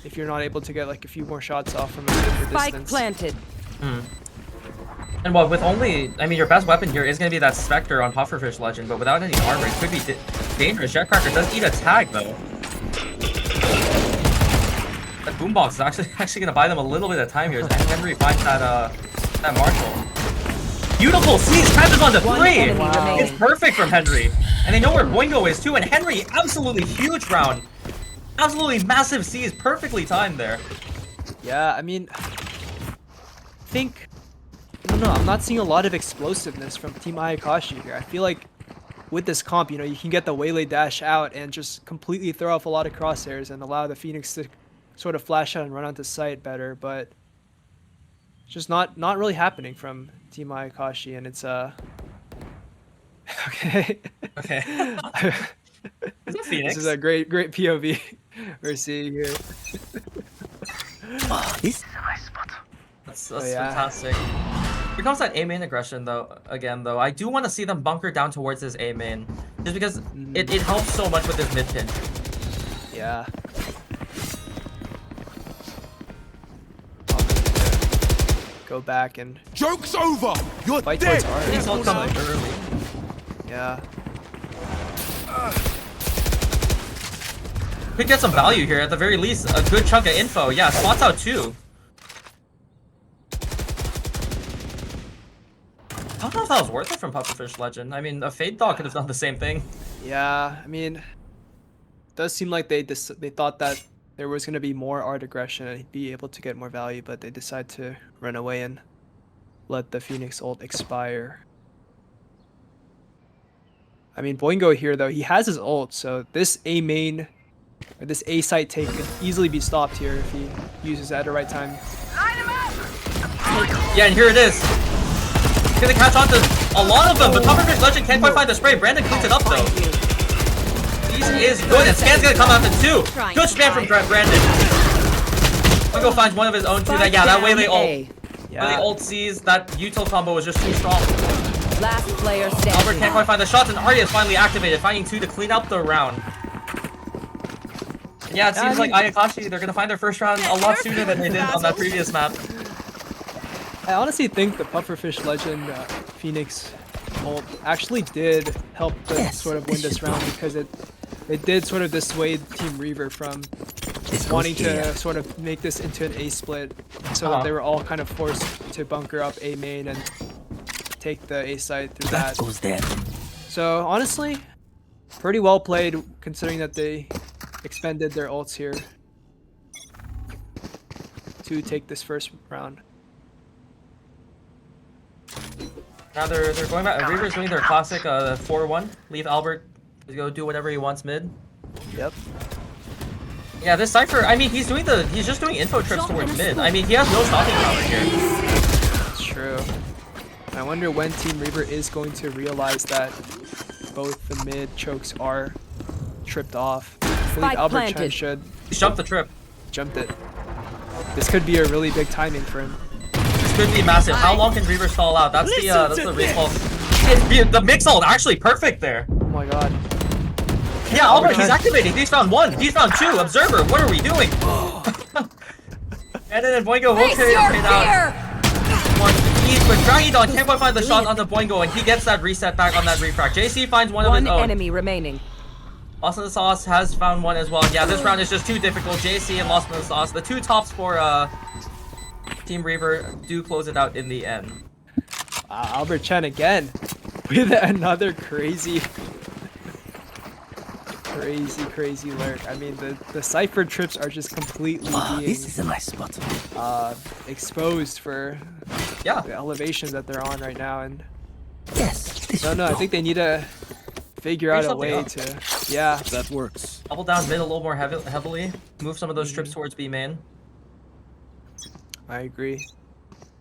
if you're not able to get like a few more shots off from a safer Spike distance. planted. And well, with only, I mean, your best weapon here is gonna be that Spectre on Pufferfish Legend, but without any armor, it could be dangerous. Jetcracker does eat a tag though. That boombox is actually gonna buy them a little bit of time here as Henry finds that Marshall. Beautiful sees catches on the three. Wow. It's perfect from Henry, and they know where Boingo is too. And Henry, absolutely huge round, absolutely massive sees, perfectly timed there. Yeah, I mean, I think I don't know. I'm not seeing a lot of explosiveness from Team Ayakashi here. I feel like with this comp, you know, you can get the Waylay dash out and just completely throw off a lot of crosshairs and allow the Phoenix to sort of flash out and run onto site better, but it's just not really happening from Team Ayakashi, and it's okay. Okay. Is it Phoenix? This is a great POV we're seeing here. This That's yeah. fantastic. Here comes that A main aggression though. Again though, I do want to see them bunker down towards this A main, just because it helps so much with this mid pinch. Yeah. Go back and Joke's over! You're fight dead! towards Art. It's all coming early. Yeah. Could get some value here at the very least. A good chunk of info. Yeah, spots out too. I don't know if that was worth it from Pufferfish Legend. I mean, a Fade Dog could have done the same thing. Yeah, I mean, it does seem like they thought that there was going to be more Art aggression and he'd be able to get more value, but they decide to run away and let the Phoenix ult expire. I mean, Boingo here, though, he has his ult, so this A main, or this A site take could easily be stopped here if he uses it at the right time. Yeah, and here it is. He's gonna catch on to a lot of them, but Pufferfish Legend can't quite find the spray. Brandon cleans it up though. He is good, and Scan's gonna come out to two. Good spam from Brandon. Boingo finds one of his own too. That Waylay ult. Waylay ult sees that util combo was just too strong. Last player Albert standing. can't quite find the shots, and Arya is finally activated, finding two to clean up the round. And yeah, it seems like Ayakashi, they're gonna find their first round a lot sooner than they did on that previous map. I honestly think the Pufferfish Legend Phoenix ult actually did help them sort of win this round because it did sort of dissuade Team Reaver from wanting to sort of make this into an A split, so that they were all kind of forced to bunker up A main and take the A side through that. goes there. So honestly, pretty well played considering that they expended their ults here to take this first round. Now they're going back. Reaver's doing their classic 4-1. Leave Albert to go do whatever he wants mid. Yep. Yeah, this Cypher, I mean, he's just doing info trips towards mid. I mean, he has no shocking power here. That's true. I wonder when Team Reaver is going to realize that both the mid chokes are tripped off. I believe Spike Albert Chen planted. should He jumped the trip. jumped it. This could be a really big timing for him. This could be massive. How long can Reaver stall out? That's the recall. The mix ult actually perfect there. Oh my god. Yeah, Albert, he's activating. He's found 1. He's found 2. Observer, what are we doing? And then Boingo will Face carry your it out. fear! One each, but Dragidon can't quite find the shot on the Boingo, and he gets that reset back on that refract. JC finds one of his One own. enemy remaining. Lost in the Sauce has found one as well. Yeah, this round is just too difficult. JC and Lost in the Sauce, the 2 tops for Team Reaver, do close it out in the end. Albert Chen again with another crazy lurk. I mean, the Cypher trips are just completely Oh, being this is a nice spot. exposed for Yeah. the elevation that they're on right now. And Yes, this no, should I go. think they need to figure out a something way up. to, yeah. That works. Double down mid a little more heavily. Move some of those trips towards B main. I agree.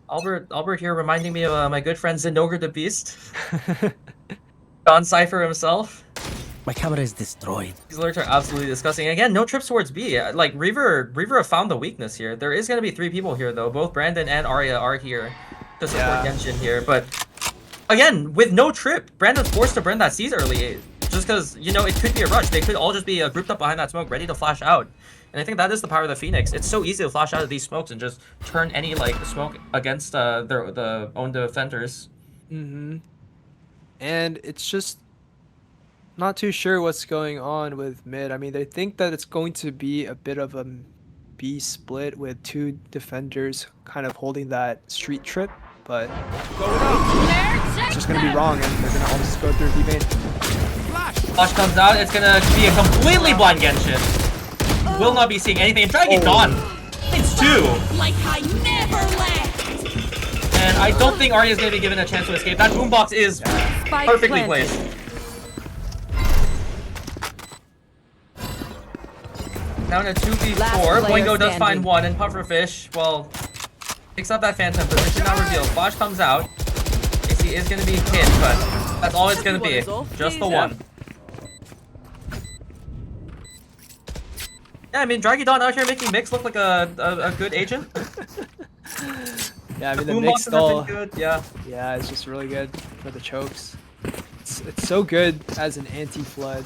Albert here reminding me of my good friend Zinogre the Beast. Don Cypher himself. My camera is destroyed. These alerts are absolutely disgusting. Again, no trips towards B. Like Reaver have found the weakness here. There is going to be 3 people here though. Both Brandon and Arya are here to support Genshin here. But again, with no trip, Brandon's forced to burn that C's early. Just because, you know, it could be a rush. They could all just be grouped up behind that smoke, ready to flash out. And I think that is the power of the Phoenix. It's so easy to flash out of these smokes and just turn any like smoke against the own defenders. Mm-hmm. And it's just not too sure what's going on with mid. I mean, they think that it's going to be a bit of a B split with 2 defenders kind of holding that street trip, but it's just going to be wrong, and they're going to all just go through B main. Flash comes out. It's gonna be a completely blind Genshin. Will not be seeing anything. Dragon Dawn. It's 2. Like I never left! And I don't think Arya is going to be given a chance to escape. That boombox is Spike perfectly planted. placed. Down to 2v4. Last player Boingo does standing. find 1, and Pufferfish, well, picks up that Phantom, but it's not revealed. Flash comes out. AC is going to be hit, but that's all it's going to be. Just the 1. Yeah, I mean, Dragidon out here making Mix look like a good agent. Yeah, I mean, the Boomboxes mix have stall, been good, yeah. yeah, it's just really good for the chokes. It's so good as an anti-flood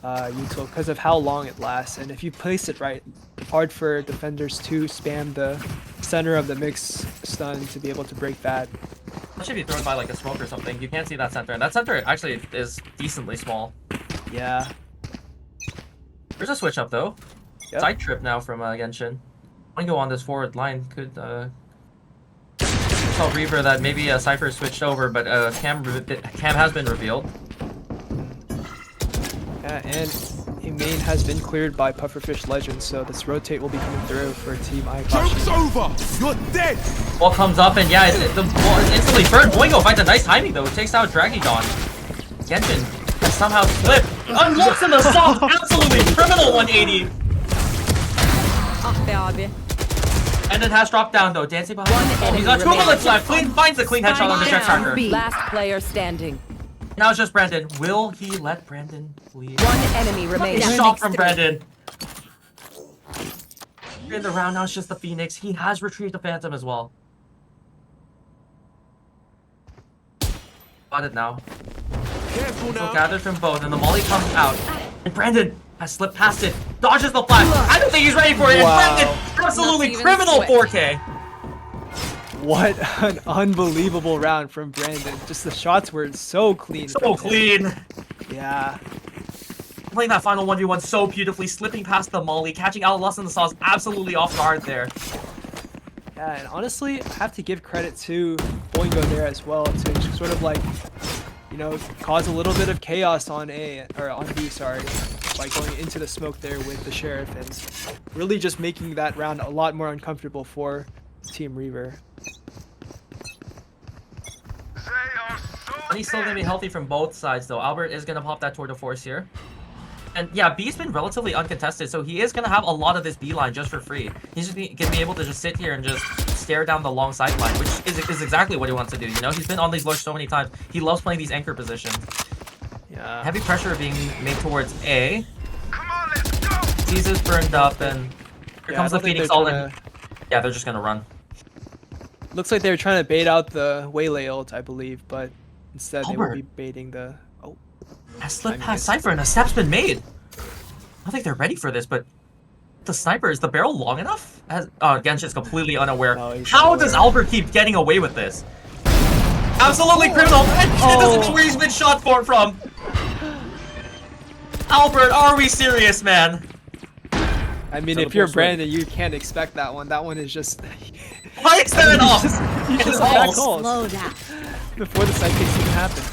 util because of how long it lasts, and if you place it right, hard for defenders to spam the center of the mix stun to be able to break that. That should be thrown by like a smoke or something. You can't see that center, and that center actually is decently small. Yeah. There's a switch up though. Yep. Side trip now from Genshin. Boingo on this forward line could tell Reaver that maybe Cypher switched over, but Cam has been revealed. Yeah, and a main has been cleared by Pufferfish Legend, so this rotate will be coming through for Team Ayakashi. over! You're dead! Ball comes up, and yeah, the ball is instantly burned. Boingo finds a nice timing though. It takes out Dragidon. Genshin has somehow slipped. Unlocks in the soft, absolutely criminal 180. Up there, Abby. And then has dropped down though, dancing behind. One Oh, he's got 2 enemy bullets remaining. left. Clean finds the clean headshot on the Jet Tracker. Last player standing. Now it's just Brandon. Will he let Brandon lead? One enemy remaining. Good shot from Brandon. In the round, now it's just the Phoenix. He has retrieved the Phantom as well. Got it now. Careful So now. gathered from both, and the Molly comes out. And Brandon has slipped past it. Dodges the flash. I don't think he's ready for it. Wow. And Brandon, absolutely Not even criminal switch. 4K. What an unbelievable round from Brandon. Just the shots were so clean. So from him. clean. Yeah. Playing that final 1v1 so beautifully, slipping past the Molly, catching out Lost in the Sauce absolutely off guard there. Yeah, and honestly, I have to give credit to Boingo there as well to sort of like, you know, cause a little bit of chaos on A, or on B, sorry, by going into the smoke there with the Sheriff and really just making that round a lot more uncomfortable for Team Reaver. He's still going to be healthy from both sides, though. Albert is going to pop that toward the force here. And yeah, B's been relatively uncontested, so he is going to have a lot of this B line just for free. He's just going to be able to just sit here and just stare down the long sideline, which is exactly what he wants to do, you know? He's been on these lurks so many times. He loves playing these anchor positions. Yeah. Heavy pressure being made towards A. Sees is burned up, and here Yeah, comes I the don't think Phoenix they're all trying in. to Yeah, they're just gonna run. Looks like they were trying to bait out the Waylay ult, I believe, but instead they will Albert. be baiting the. Oh, I slipped I mean, past it's- Cypher and a step's been made. I don't think they're ready for this, but the sniper, is the barrel long enough? Genshin is completely unaware. No, he's How unaware. does Albert keep getting away with this? Absolutely criminal. And it doesn't know where he's been shot from. Albert, are we serious, man? I mean, if Teleport's you're ready. Brandon, you can't expect that one. That one is just. Why extend it off? You It's just balls. back calls Slow down. before the sidekicks even happen.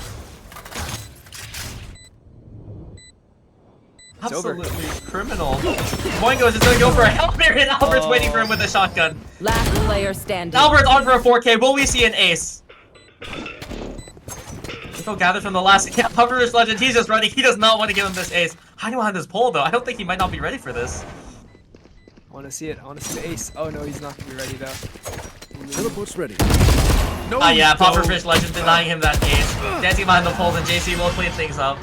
It's over. Absolutely criminal. Boingo is just gonna go for a Hail Mary, and Albert's waiting for him with a shotgun. Last player standing. Albert's on for a 4K. Will we see an ace? Info gathered from the last camp. Hover's Legend, he's just running. He does not want to give him this ace. How do you want this pull, though? I don't think he might not be ready for this. I want to see it. I want to see the ace. Oh no, he's not gonna be ready though. Teleport's ready. No, Yeah, you don't. Pufferfish Legend denying him that ace. Dancing behind the poles, and JC will clean things up.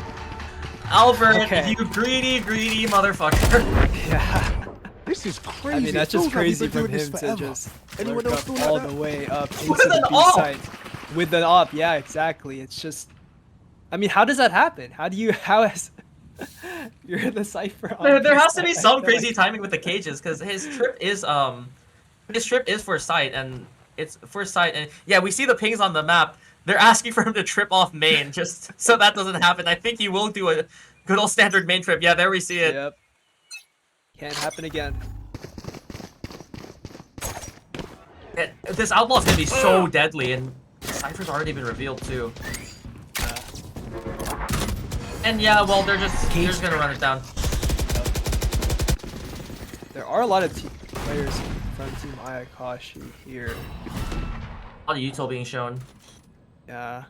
Albert, Okay. you greedy motherfucker. Yeah. This is crazy. I mean, that's It just feels like we've crazy been from doing this him to forever. just Anyone lurk else up doing all that? the way up into With an the B op! site with an op. Yeah, exactly. It's just. I mean, how does that happen? How do you? How is? You're the cipher. On There B has to be site. I some feel crazy like- timing with the cages, because his trip is for sight, and it's for sight, and yeah, we see the pings on the map. They're asking for him to trip off main, just so that doesn't happen. I think he will do a good old standard main trip. Yeah, there we see it. Yep. Can't happen again. This outlaw's gonna be so deadly, and Cypher's already been revealed too. And yeah, well, they're just gonna run it down. There are a lot of players from Team Ayakashi here. A lot of util being shown. Yeah.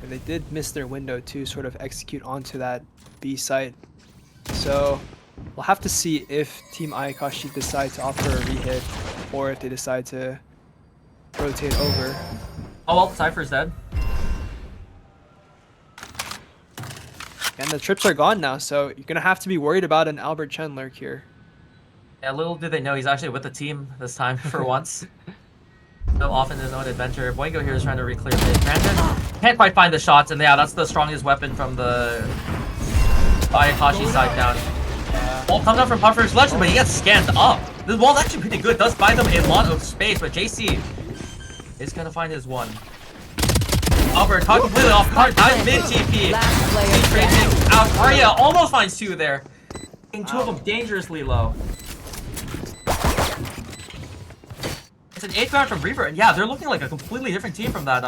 And they did miss their window to sort of execute onto that B site. So we'll have to see if Team Ayakashi decide to offer a rehit or if they decide to rotate over. Oh well, Cypher's dead. And the trips are gone now, so you're gonna have to be worried about an Albert Chen lurk here. Yeah, little did they know he's actually with the team this time for once. So off in his own adventure. Boingo here is trying to re-clear mid. Brandon can't quite find the shots, and yeah, that's the strongest weapon from the Ayakashi side down. Wall comes out from Puffer's Legend, but he gets scanned up. This wall's actually pretty good, does buy them a lot of space, but JC is gonna find his one. Albert caught completely off guard, dives mid TP. Last player standing. Tracing out. Arya almost finds two there. Getting two of them dangerously low. It's an 8th round from Reaver, and yeah, they're looking like a completely different team from that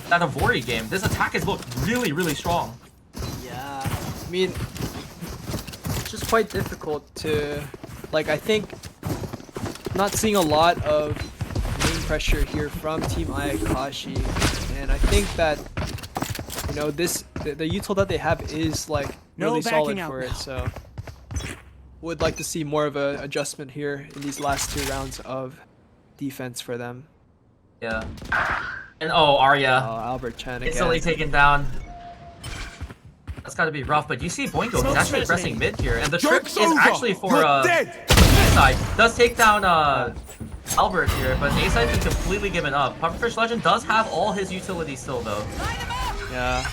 Avori game. This attack has looked really strong. Yeah. I mean, it's just quite difficult to, like, I think not seeing a lot of main pressure here from Team Ayakashi, and I think that, you know, the util that they have is like No really solid backing out for it, now. so would like to see more of a adjustment here in these last 2 rounds of defense for them. Yeah. And oh, Arya Albert Chen again. instantly taken down. That's got to be rough, but you see Boingo, he's actually pressing mid here, and the trick Joke's is over. actually for You're dead. side. Does take down Albert here, but A side's been completely given up. Pufferfish Legend does have all his utility still though. Yeah.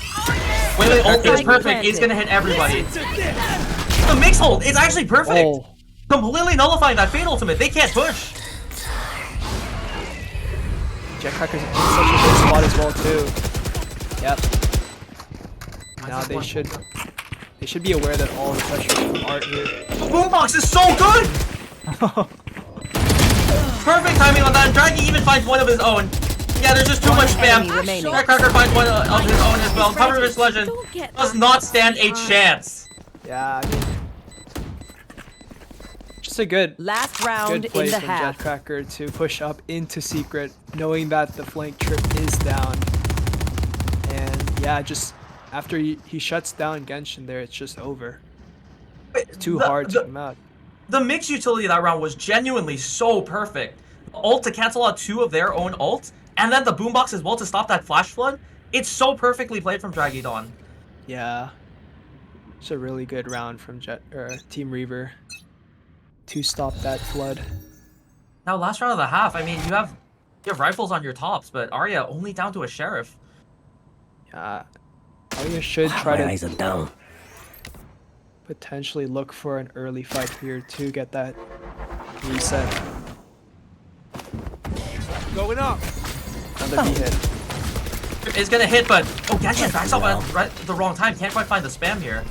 Wait, ult is Spike perfect. He's gonna hit everybody. The mix hold is actually perfect. Oh. Completely nullifying that Fate ultimate. They can't push. Jetcracker's in such a good spot as well too. Yep. Now they should be aware that all the pressure is from Art here. Boombox is so good. Perfect timing on that. And Draggy even finds one of his own. Yeah, there's just too much spam. enemy remaining. Jetcracker finds one of his own as well. Pufferfish Legend Don't get does not stand a chance. Yeah, I mean, just a good Last round play in the from half. Jetcracker to push up into Secret, knowing that the flank trip is down. And yeah, just after he shuts down Genshin there, it's just over. It's too hard to come out. The mix utility that round was genuinely so perfect. Ult to cancel out 2 of their own ults, and then the boombox as well to stop that flash flood. It's so perfectly played from Draggy Dawn. Yeah. It's a really good round from Team Reaver. to stop that flood. Now, last round of the half, I mean, you have rifles on your tops, but Arya only down to a sheriff. Yeah, Arya should My try eyes to are down. potentially look for an early fight here to get that reset. Going up. Another B hit. Is gonna hit, but oh, Genshin backs up at right, the wrong time. Can't quite find the spam here.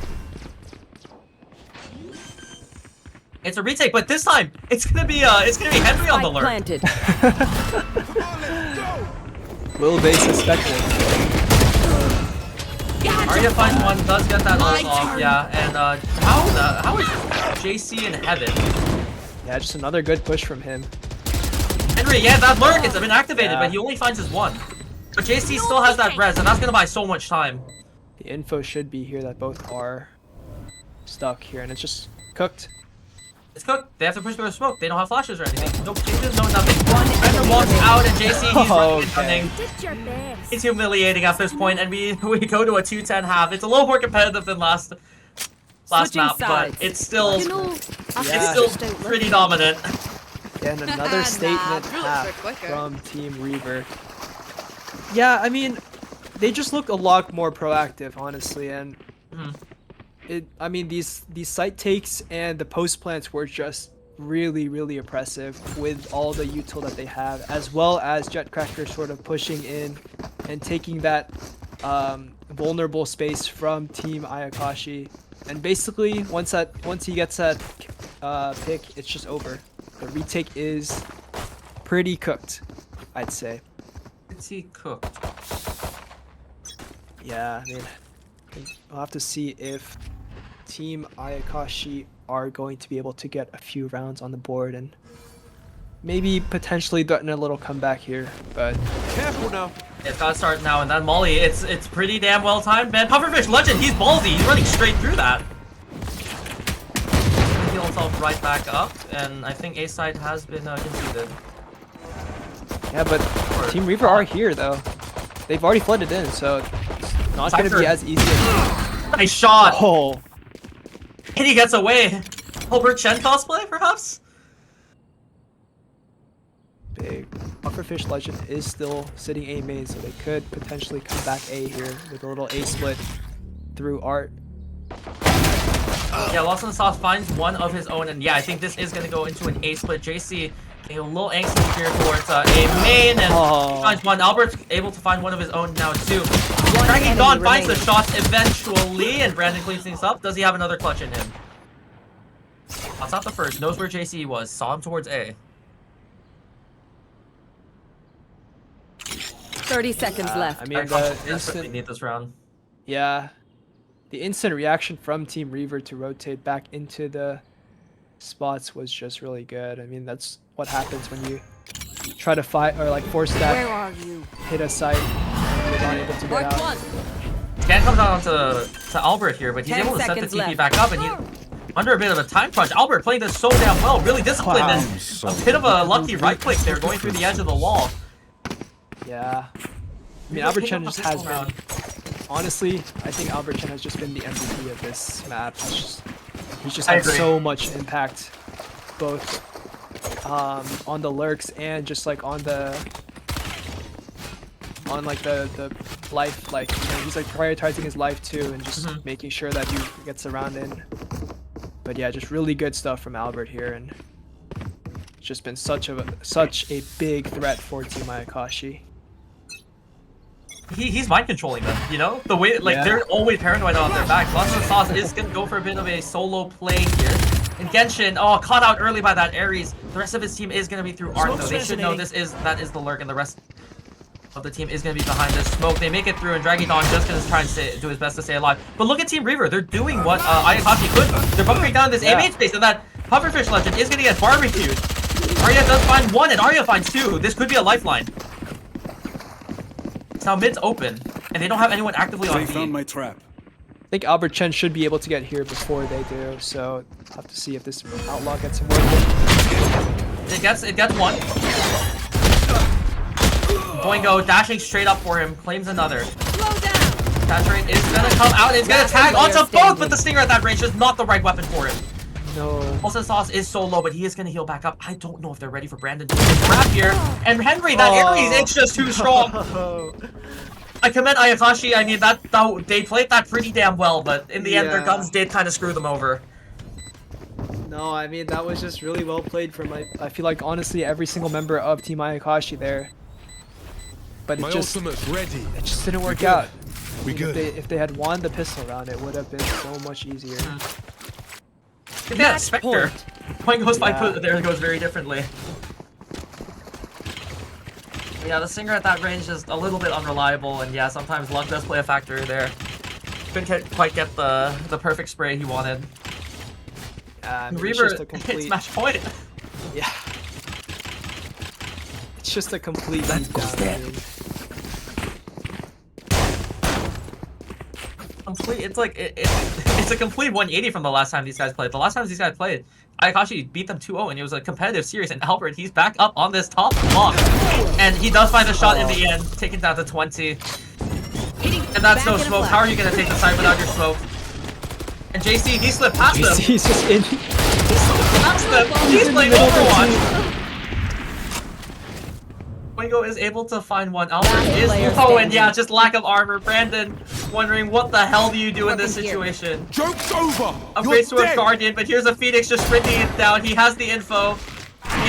It's a retake, but this time it's gonna be Henry on the Spike lurk. planted. Come on, let's go. Will they suspect it? Arya finds one, does get that ult off, yeah. And how is JC in heaven? Yeah, just another good push from him. Henry, yeah, that lurk it's been activated, Yeah. but he only finds his one. But JC still has that res, and that's gonna buy so much time. The info should be here that both are stuck here, and it's just cooked. It's cooked. They have to push through the smoke. They don't have flashes or anything. No changes, no nothing. Bender walks out, and JC, he's running and running. Did your best. It's humiliating at this point, and we go to a 2-10 half. It's a little more competitive than last Switching map, sides. but it's still You know, Yeah. it's still pretty dominant. And another statement half from Team Reaver. Yeah, I mean, they just look a lot more proactive, honestly, and I mean, these site takes and the post plants were just really oppressive with all the util that they have, as well as Jetcracker sort of pushing in and taking that vulnerable space from Team Ayakashi. And basically, once he gets that pick, it's just over. The retake is pretty cooked, I'd say. Is he cooked? Yeah, I mean, we'll have to see if Team Ayakashi are going to be able to get a few rounds on the board and maybe potentially threaten a little comeback here, but Careful now. It's gotta start now, and then Molly, it's pretty damn well timed, man. Pufferfish Legend, he's ballsy. He's running straight through that. Heal himself right back up, and I think A side has been conceded. yeah, but Team Reaver are here though. They've already flooded in, so it's not going to be as easy as... Nice shot. Oh, And he gets away. Albert Chen cosplay, perhaps? big. Pufferfish Legend is still sitting A main, so they could potentially come back A here with a little A split through Art. Yeah, Lost in the Sauce finds one of his own, and yeah, I think this is going to go into an A split. JC getting a little angsty here towards A main, and he finds one. Albert's able to find one of his own now, too. Dragging Dawn finds the shots eventually, and Brandon cleans things up. Does he have another clutch in him? That's not the first. Knows where JC was. Saw him towards A. 30 seconds left. I mean, I the desperately instant... need this round. Yeah. The instant reaction from Team Reaver to rotate back into the spots was just really good. I mean, that's what happens when you try to fight or like force Where that are you? hit a site and you're not able to get Mark out. one. Scan comes out to Albert here, but he's 10 able to set the seconds TP left. back up, and he's under a bit of a time crunch. Albert playing this so damn well, really disciplined, Wow. and a bit of a lucky right click there, going through the edge of the wall. Yeah. I mean, Albert Chen just has been... Honestly, I think Albert Chen has just been the MVP of this map. He's just I had agree. so much impact, both on the lurks and just like on the life. Like, you know, he's like prioritizing his life too, and just making sure that he gets around in. But yeah, just really good stuff from Albert here, and it's just been such a big threat for Team Ayakashi. He's mind controlling them, you know? The way, like, Yeah. they're always paranoid on their back. Lost in the Sauce is gonna go for a bit of a solo play here. And Genshin, oh, caught out early by that Ares. The rest of his team is gonna be through Art, though. They should know that is the lurk, and the rest of the team is gonna be behind this smoke. They make it through, and Draggy Dawn just gonna try and do his best to stay alive. But look at Team Reaver, they're doing what Ayakashi could. They're bunkering down this A-main space, and that Pufferfish Legend is gonna get barbecued. Arya does find one, and Arya finds two. This could be a lifeline. Now mid's open, and they don't have anyone actively on They B. found my trap. I think Albert Chen should be able to get here before they do, so I'll have to see if this outlaw gets him working. It gets one. Boingo dashing straight up for him, claims another. Slow down. Catch rate is gonna come out, and it's gonna tag onto both, but the Stinger at that range is not the right weapon for him. No. Also, Sauce is so low, but he is going to heal back up. I don't know if they're ready for Brandon to grab here. And Henry, that Ares, it's just too strong. I commend Ayakashi. I mean, that they played that pretty damn well, but in the end, their Yeah. guns did kind of screw them over. No, I mean, that was just really well played from, I feel like, honestly, every single member of Team Ayakashi there. But My it just ready. didn't work good. out. We good. If they had won the pistol round, it would have been so much easier. If they had Spectre, point goes by Yeah. there goes very differently. Yeah, the Singer at that range is a little bit unreliable, and yeah, sometimes luck does play a factor there. Couldn't quite get the perfect spray he wanted. I mean, Reaver it's just a hits complete, match point. yeah. It's just a complete That goes beatdown, there. I mean. It's like it's a complete 180 from the last time these guys played. The last time these guys played, Ayakashi beat them 2-0, and it was a competitive series. And Albert, he's back up on this top block, and he does find the shot in the end, taking down to 20. And that's no smoke. How are you gonna take the side without your smoke? And JC, he slipped past them. He's just in. Past them. He's playing Overwatch. Boingo is able to find one. Albert is player low, and standing. yeah, just lack of armor. Brandon wondering what the hell do you do in this Weapon here. situation. Joke's over. Upgrades to You're a dead. Guardian, but here's a Phoenix just sprinting it down. He has the info.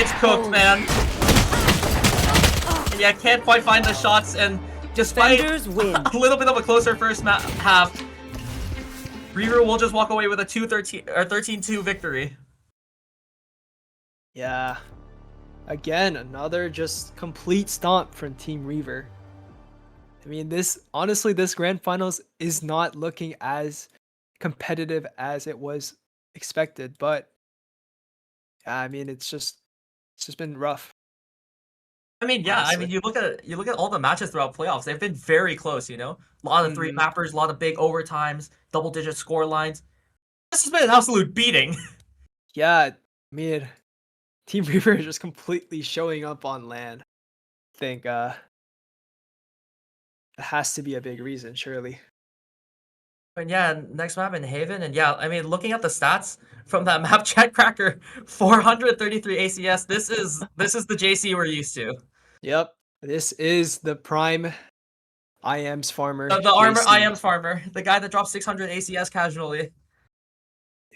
It's cooked, man. And yeah, can't quite find the shots, and despite Defenders win. a little bit of a closer first half, Reaver will just walk away with a 13-2 victory. Yeah. Again, another just complete stomp from Team Reaver. I mean, honestly, this Grand Finals is not looking as competitive as it was expected, but I mean, it's just been rough. I mean, yeah. I Honestly. mean, you look at all the matches throughout playoffs. They've been very close. You know, a lot of three mappers, a lot of big overtimes, double-digit score lines. This has been an absolute beating. Yeah, I mean, Team Reaver is just completely showing up on LAN. I think it has to be a big reason, surely. And yeah, next map in Haven, and yeah, I mean, looking at the stats from that map, Chat Cracker, 433 ACS. This is the JC we're used to. Yep, this is the prime IM's farmer. The armor JC. IM's farmer, the guy that drops 600 ACS casually.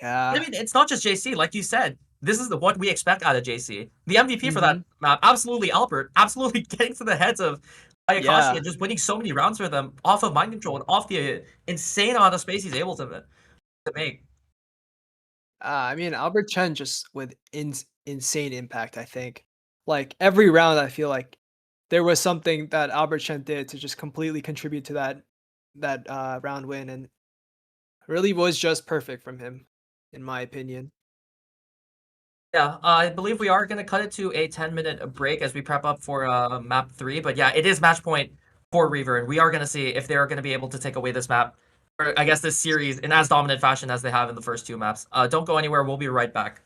Yeah. I mean, it's not just JC, like you said. This is what we expect out of JC. The MVP for that map, absolutely Albert, absolutely getting to the heads of Ayakashi Yeah. and just winning so many rounds for them off of mind control and off the insane amount of space he's able to make. I mean, Albert Chen just with insane impact, I think. Like, every round, I feel like there was something that Albert Chen did to just completely contribute to that round win, and really was just perfect from him, in my opinion. Yeah, I believe we are going to cut it to a 10-minute break as we prep up for map 3. But yeah, it is match point for Reaver, and we are going to see if they are going to be able to take away this map, or I guess this series, in as dominant fashion as they have in the first two maps. Don't go anywhere. We'll be right back.